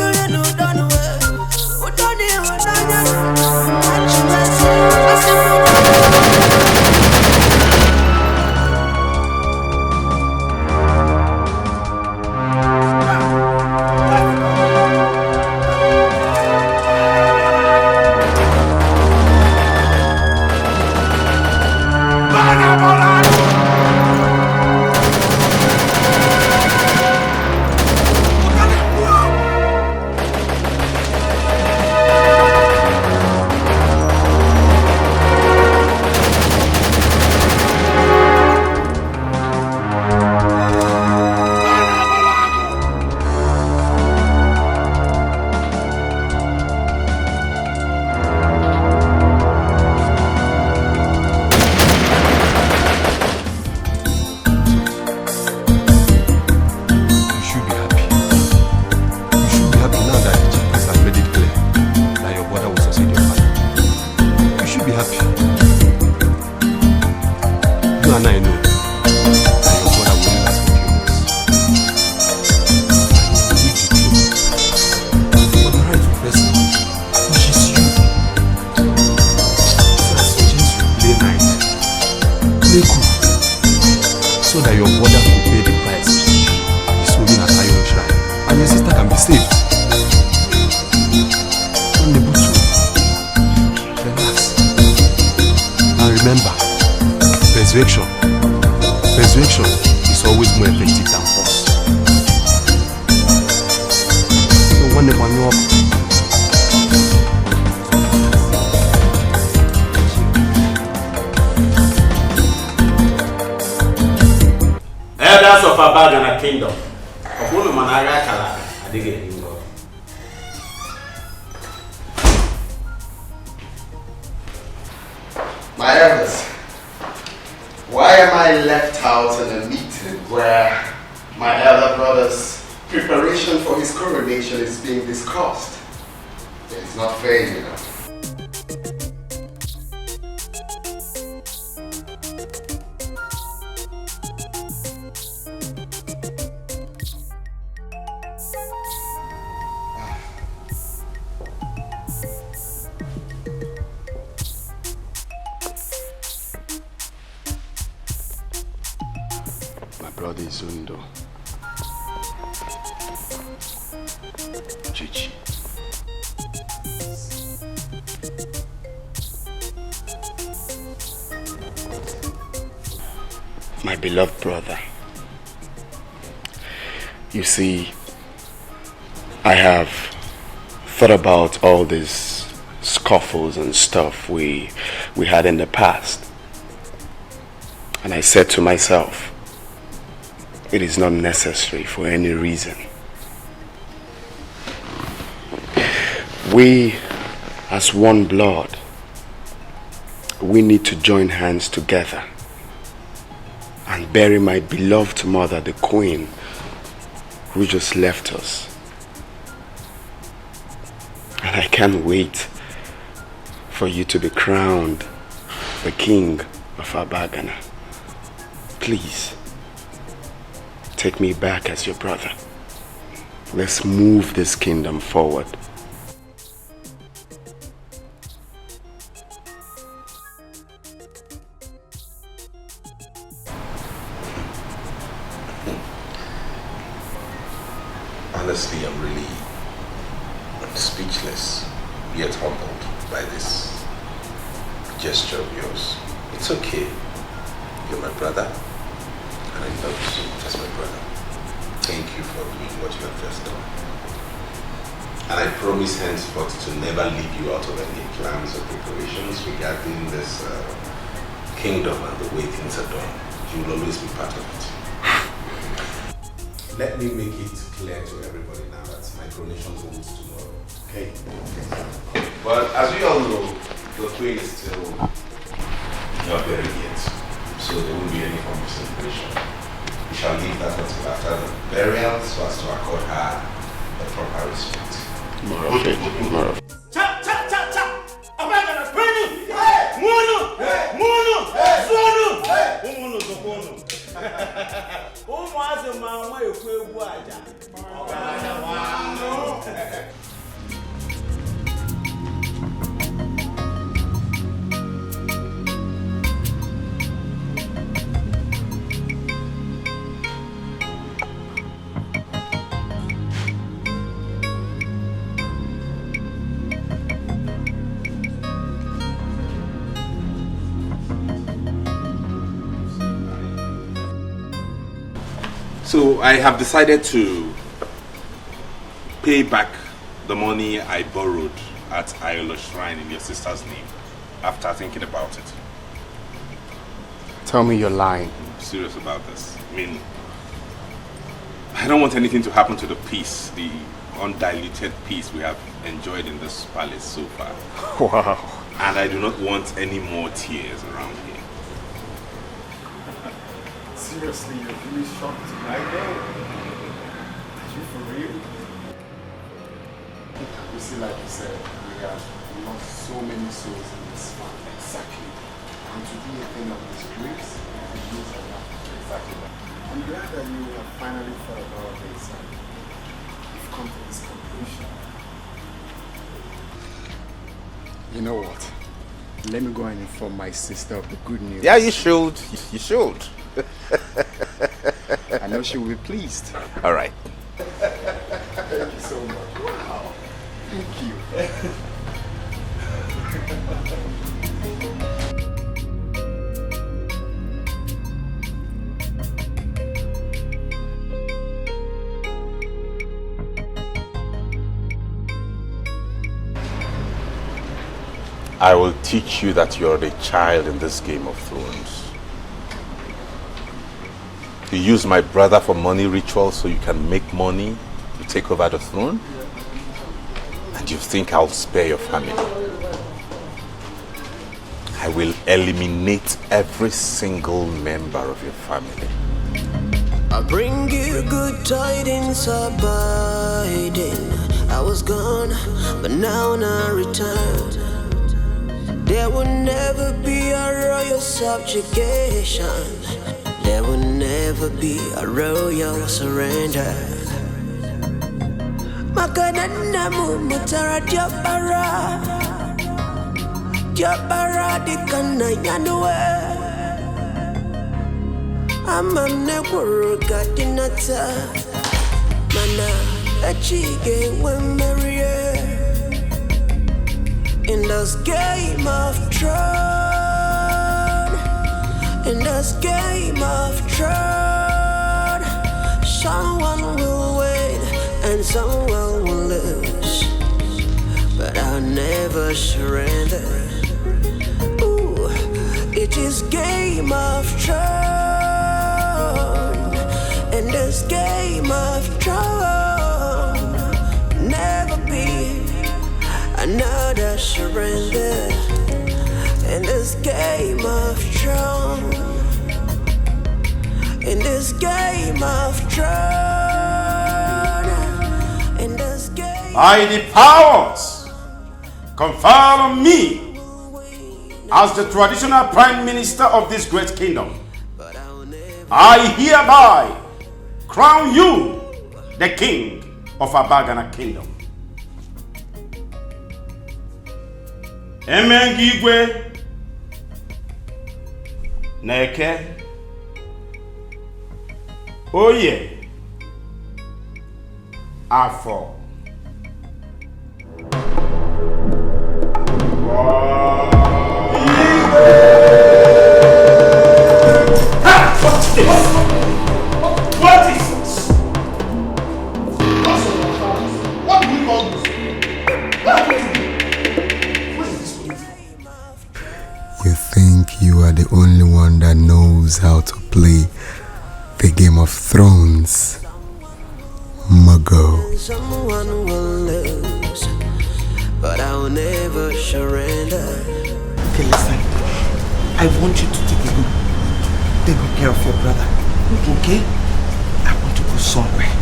and I know that your brother will never speak your words.
so that your brother could pay the price he's owing at Ayolo Shrine, and your sister can be saved. Relax. And remember, persuasion is always more effective than force. So when the man up,
elders of AJEMBA kingdom,
My elders, why am I left out in a meeting where my elder brother's preparation for his coronation is being discussed? It's not fair, you know. Brother Izundo, Chichi. My beloved brother, you see, I have thought about all these scuffles and stuff we had in the past, and I said to myself, it is not necessary for any reason. We, as one blood, we need to join hands together and bury my beloved mother, the Queen, who just left us. And I can't wait for you to be crowned the King of Abagana. Please, take me back as your brother. Let's move this kingdom forward.
Honestly, I'm really speechless, yet humbled by this gesture of yours. It's okay. You're my brother, and I love you as my brother. Thank you for doing what you have just done. And I promise henceforth to never leave you out of any plans or preparations regarding this kingdom and the way things are done. You will always be part of it. Let me make it clear to everybody now that my coronation holds tomorrow. Okay? But as we all know, the Queen is still not buried yet, so there won't be any form of celebration. We shall leave that until after the burial so as to accord her the proper respect.
Tomorrow.
Cha cha cha cha! Abagana Queen! Munu! Munu! Zonu! Munu Zokono! Umuaze mama yokwe egwu aja. Ogana wano.
So I have decided to pay back the money I borrowed at Ayolo Shrine in your sister's name after thinking about it.
Tell me you're lying.
I'm serious about this. I mean, I don't want anything to happen to the peace, the undiluted peace we have enjoyed in this palace so far.
Wow.
And I do not want any more tears around here.
Seriously, you're really shocked. I know. Are you for real? You see, like you said, we have lost so many souls in this family. Exactly. And to do a thing of this grace, we use enough. Exactly. I'm glad that you have finally thought about this and you've come to this conclusion. You know what? Let me go and inform my sister of the good news.
Yeah, you should. You should.
I know she will be pleased.
All right.
Thank you so much. Wow. Thank you.
I will teach you that you're the child in this Game of Thrones. You use my brother for money rituals so you can make money to take over the throne? And you think I'll spare your family? I will eliminate every single member of your family.
I bring you good tidings abiding. I was gone, but now I return. There will never be a royal subjugation. There will never be a royal surrender. Makanana mutara diapara, diapara dikana yanwe. Amamne kuruga dinata, mana achige wemeriye. In this Game of Thrones, in this Game of Thrones, someone will win and someone will lose, but I'll never surrender. Ooh, it is Game of Thrones, in this Game of Thrones, never be another surrender. In this Game of Thrones, in this Game of Thrones, in this game.
By the powers conferred on me as the traditional prime minister of this great kingdom, I hereby crown you the king of Abagana kingdom. Emengigwe Neke Oye Afo
What is this? What do you call this?
You think you are the only one that knows how to play the Game of Thrones, Mago.
Someone will lose, but I will never surrender.
Okay, listen. I want you to take a look. Take good care of your brother. Okay? I want to go somewhere.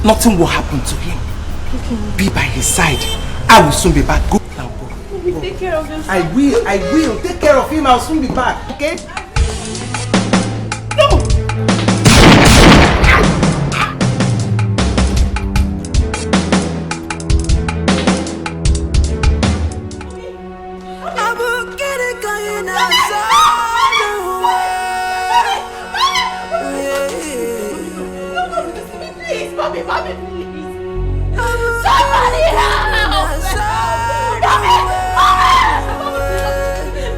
Nothing will happen to him. Be by his side. I will soon be back. Go now, go.
Take care of yourself.
I will. Take care of him. I'll soon be back. Okay? No!
Mommy, please. Somebody help!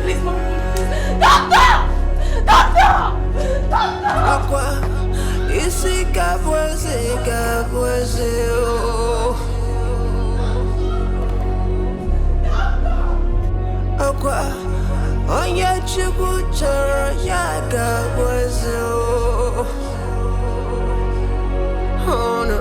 Please, mommy, please. Doctor!
Aqua, isi kabweze, oh. Aqua, onye chukwu chọrọ ya kabweze, oh. Oh no.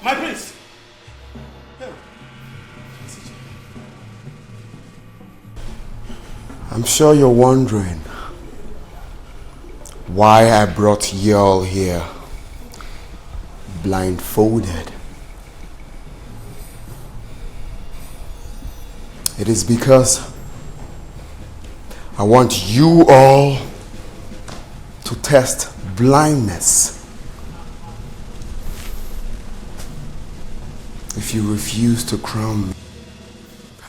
My prince!
I'm sure you're wondering why I brought you all here blindfolded. It is because I want you all to test blindness. If you refuse to crown me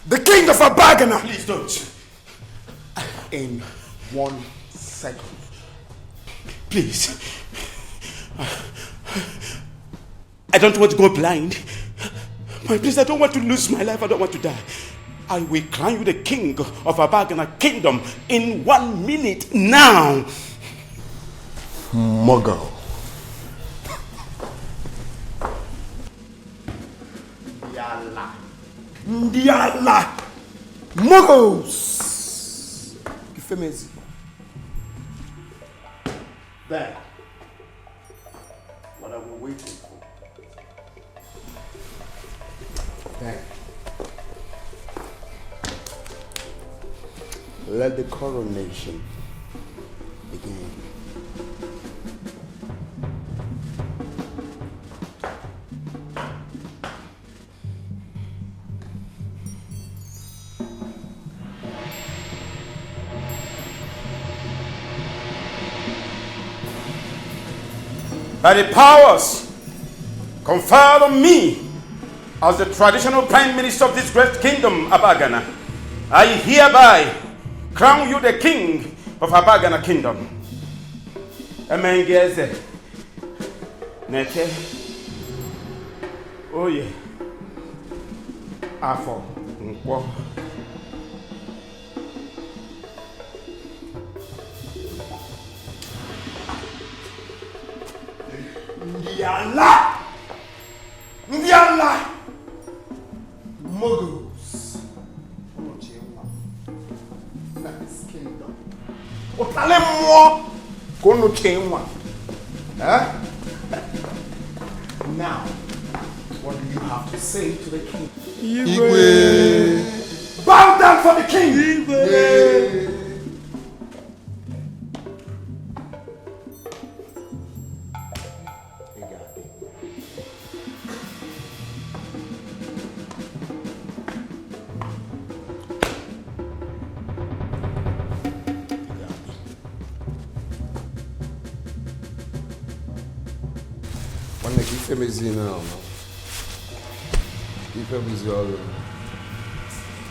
the king of Abagana,
please don't.
In 1 second.
Please. I don't want to go blind. My please, I don't want to lose my life. I don't want to die. I will crown you the king of Abagana kingdom in 1 minute now.
Muggle.
Ndiala. Muggles. Ifemezi.
There. What are we waiting for? There. Let the coronation begin.
By the powers conferred on me as the traditional prime minister of this great kingdom, Abagana, I hereby crown you the king of Abagana kingdom. Emengeze. Neke. Oye. Afo. Nkwo.
Ndiala. Ndiala. Muggles. Nice kingdom. Otale mo kono chenwa. Now, what do you have to say to the king?
Igwe.
Bow down for the king. Igwe.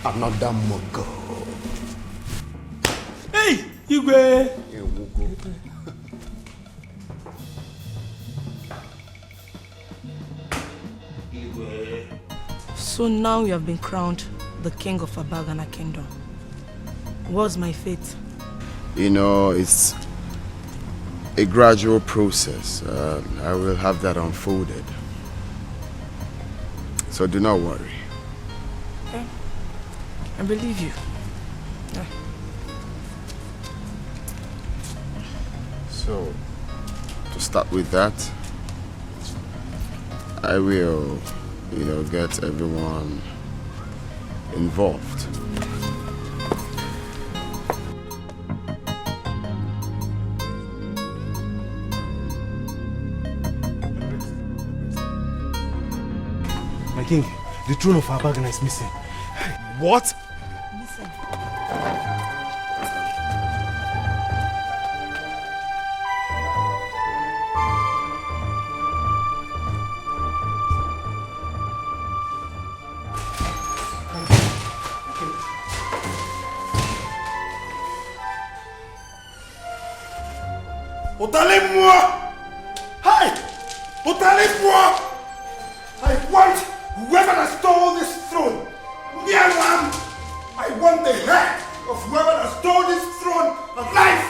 I'm not that muggle.
Hey, Igwe!
So now you have been crowned the king of Abagana kingdom. What's my fate?
You know, it's a gradual process. I will have that unfolded. So do not worry.
Okay. I believe you. Yeah.
So, to start with that, I will, get everyone involved.
My king, the throne of Abagana is missing. What? Otalez-moi! Hey! Otalez-moi! I want whoever that stole this throne. I want the head of whoever that stole this throne alive.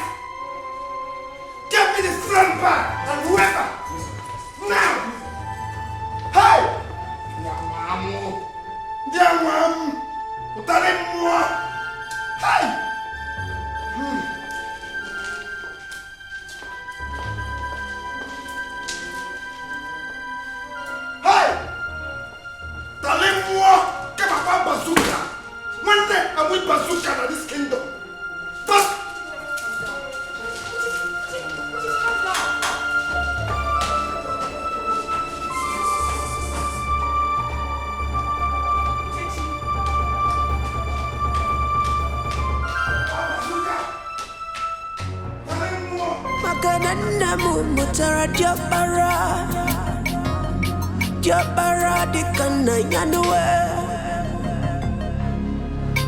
Give me the throne back and whoever. Now! Hey! Otalez-moi! Hey! Talez-moi que papa bazooka. One day I will bazooka in this kingdom. But
Makanana mumutara Jabara dikana yanwe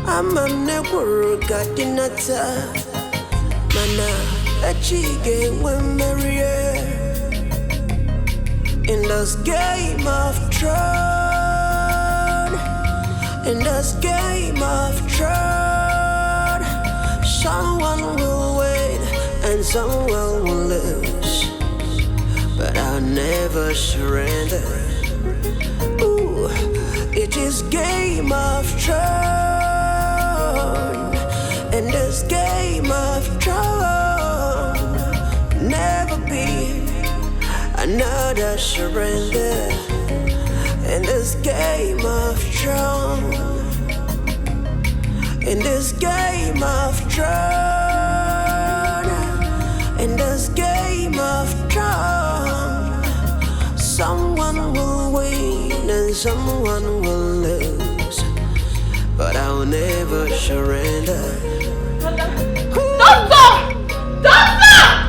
Amamne kuruka dinata Mana achige wemarie In this game of throne In this game of throne Someone will win and someone will lose But I'll never surrender It is game of throne, and this game of throne never be another surrender. In this game of throne, in this game of throne, in this game of throne, someone will win and someone will lose, but I'll never surrender.
Doctor! Doctor! Doctor!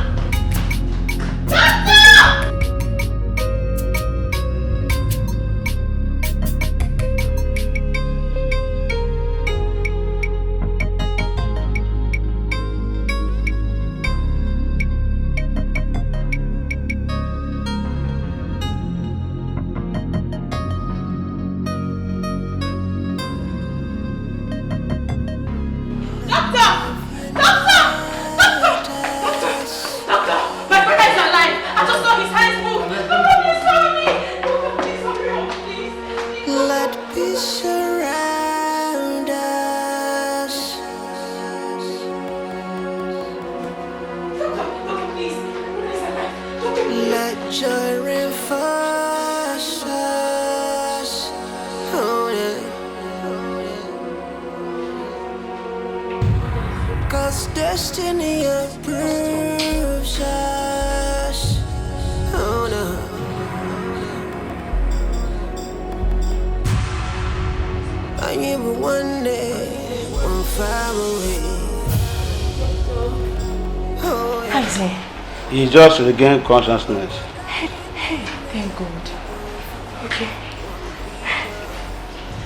Destiny approves us. Oh no. I am one day, one family. Oh yeah.
He just regained consciousness.
Hey, thank God. Okay.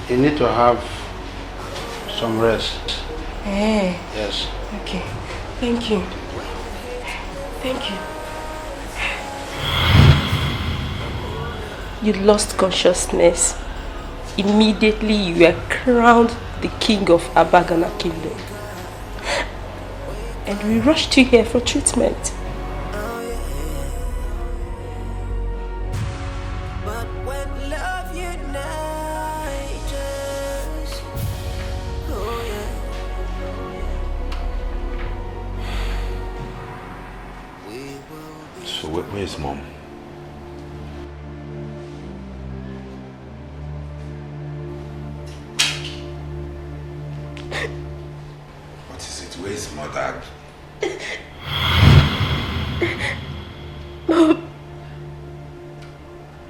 You need to have some rest.
Hey.
Yes.
Okay. Thank you. Thank you. You lost consciousness. Immediately you were crowned the king of Abagana Kingdom. And we rushed you here for treatment.
We
Where's Mom? What is it? Where's Mother?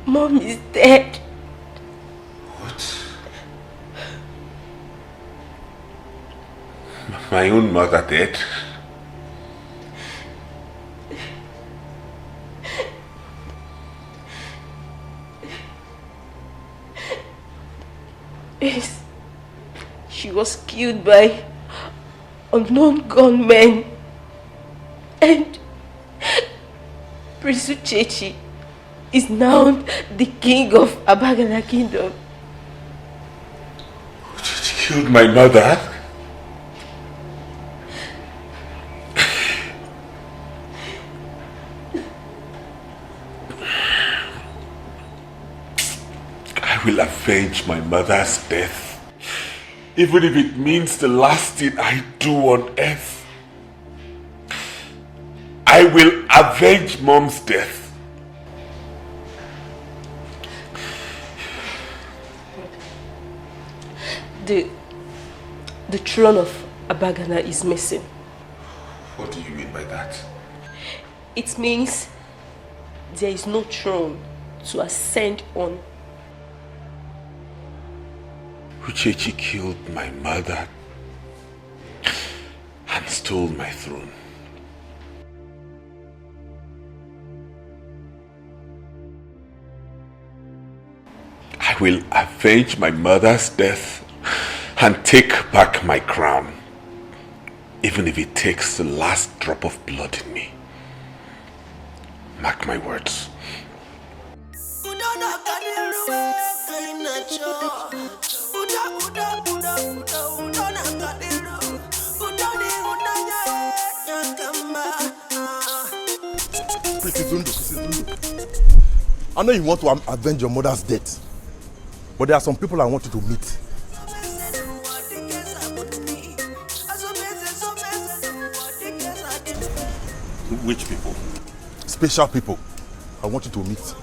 Mom is dead.
What? My own mother dead?
Yes. She was killed by unknown gunmen. And Prince Uchechi is now the king of Abagana Kingdom.
Uchechi killed my mother? I will avenge my mother's death, even if it means the last thing I do on earth. I will avenge Mom's death.
The throne of Abagana is missing.
What do you mean by that?
It means there is no throne to ascend on.
Uchechi killed my mother and stole my throne. I will avenge my mother's death and take back my crown, even if it takes the last drop of blood in me. Mark my words.
I know you want to avenge your mother's death, but there are some people I want you to meet.
Which people?
Special people I want you to meet.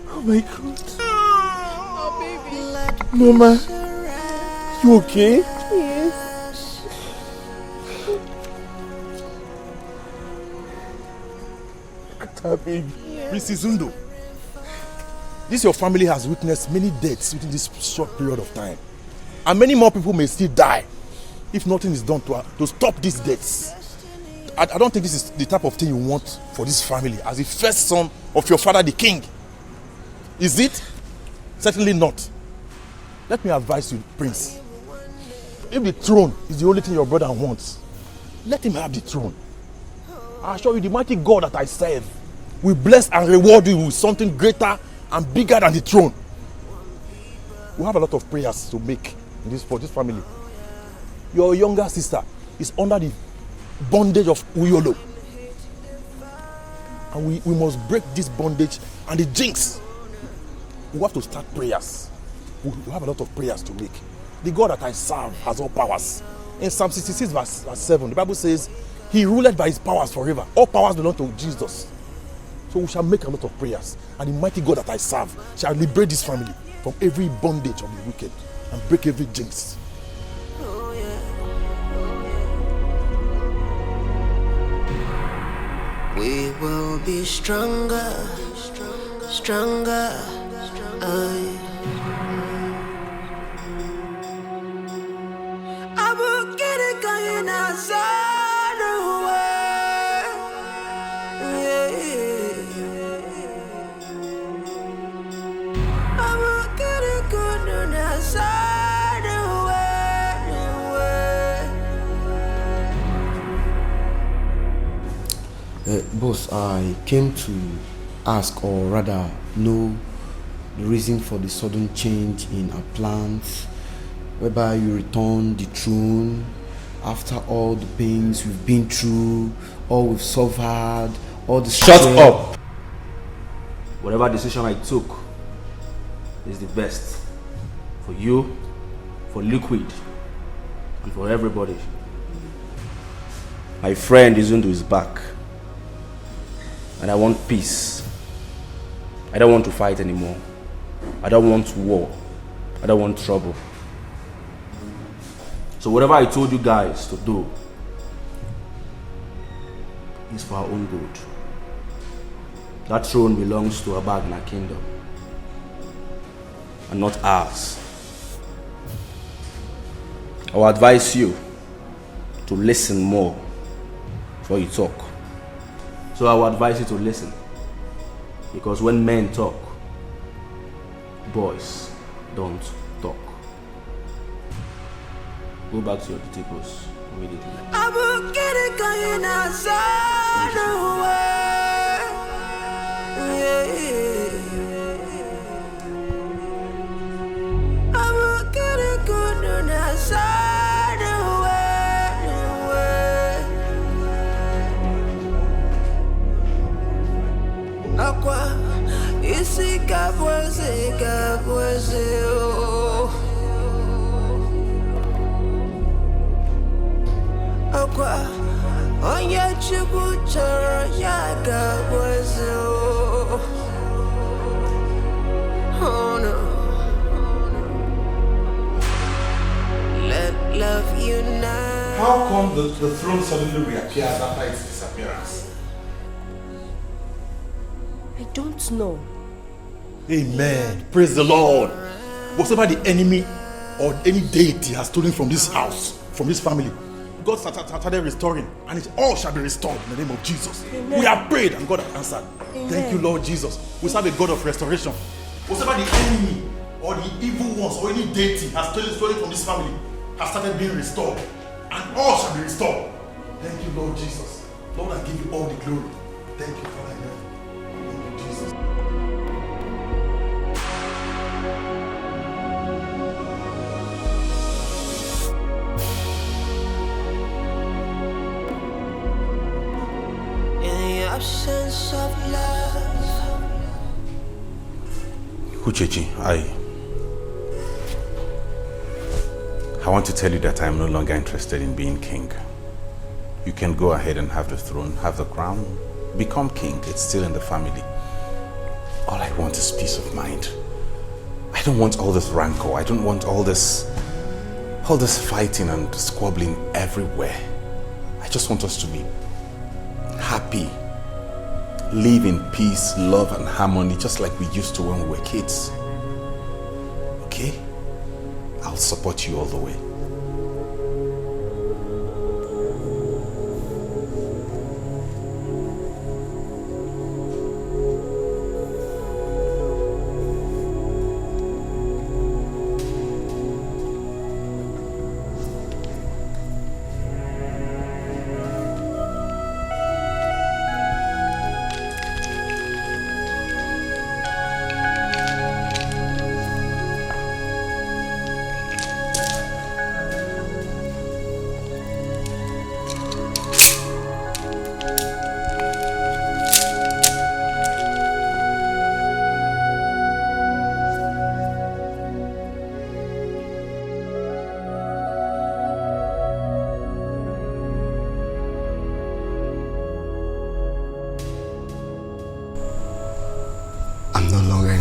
Oh my God. Oh, baby. Mama, you okay?
Yes.
Baby. Mrs. Zundo, this your family has witnessed many deaths within this short period of time. And many more people may still die if nothing is done to stop these deaths. I don't think this is the type of thing you want for this family as the first son of your father, the king. Is it? Certainly not. Let me advise you, Prince. If the throne is the only thing your brother wants, let him have the throne. I assure you, the mighty God that I serve will bless and reward you with something greater and bigger than the throne. We have a lot of prayers to make for this family. Your younger sister is under the bondage of Uyolo. And we must break this bondage and the jinx. We have to start prayers. We have a lot of prayers to make. The God that I serve has all powers. In Psalm 66 verse 7, the Bible says, He ruled by His powers forever. All powers belong to Jesus. So we shall make a lot of prayers. And the mighty God that I serve shall liberate this family from every bondage of the wicked and break every jinx.
We will be stronger, stronger. I will get it going outside the way. I will get it going outside the way.
Boss, I came to ask, or rather know, the reason for the sudden change in our plans, whereby you return the throne after all the pains we've been through, all we've suffered, all the...
Shut up! Whatever decision I took is the best for you, for Liquid, and for everybody. My friend Izundu is back, and I want peace. I don't want to fight anymore. I don't want war. I don't want trouble. So whatever I told you guys to do is for our own good. That throne belongs to Abagna Kingdom and not ours. I will advise you to listen more before you talk. So I will advise you to listen, because when men talk, boys don't talk. Go back to your tables immediately.
I will get it going outside the way. I will get it going outside the way. Aqua, isi kabweze oh. Aqua, onye chukwu chọrọ ya kabweze oh. Oh no. Let love unite.
How come the throne suddenly reappears after its disappearance?
I don't know.
Amen. Praise the Lord. Whatever the enemy or any deity has stolen from this house, from this family, God started restoring, and it all shall be restored in the name of Jesus. Amen. We have prayed and God has answered. Amen. Thank you, Lord Jesus. We serve a God of restoration. Whatever the enemy or the evil ones or any deity has stolen from this family has started being restored, and all shall be restored. Thank you, Lord Jesus. Lord, I give you all the glory. Thank you for that. Thank you, Jesus.
Absence of love.
Uchechi, I want to tell you that I am no longer interested in being king. You can go ahead and have the throne, have the crown, become king. It's still in the family. All I want is peace of mind. I don't want all this rancor. I don't want all this fighting and squabbling everywhere. I just want us to be happy. Live in peace, love and harmony, just like we used to when we were kids. Okay? I'll support you all the way.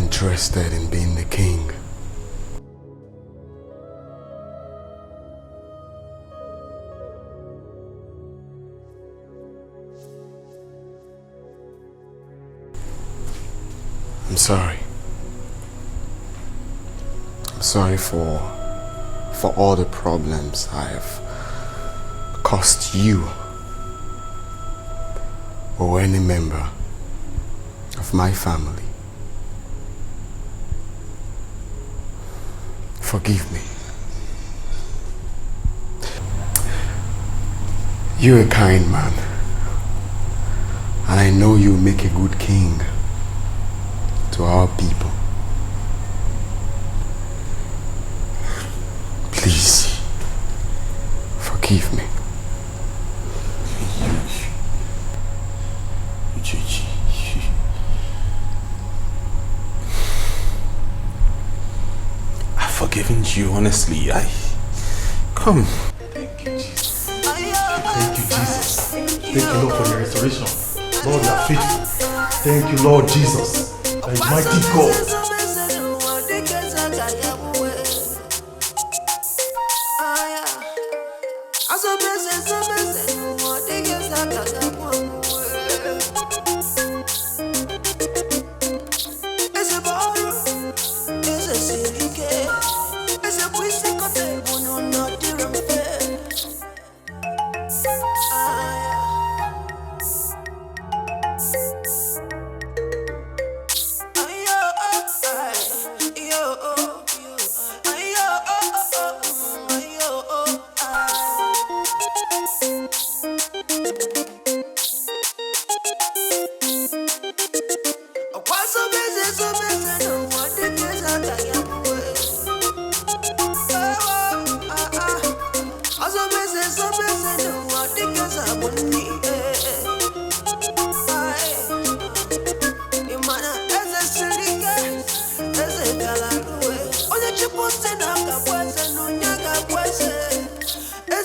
Interested in being the king. I'm sorry. I'm sorry for all the problems I have caused you or any member of my family. Forgive me. You're a kind man, and I know you'll make a good king to our people. Forgive me.
I've forgiven you, honestly. Come.
Thank you, Jesus. Thank you, Jesus. Thank you, Lord, for your restoration. Lord, you are faithful. Thank you, Lord Jesus. Mighty God.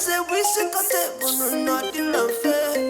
Ese wisi kote bunu no di lanfe.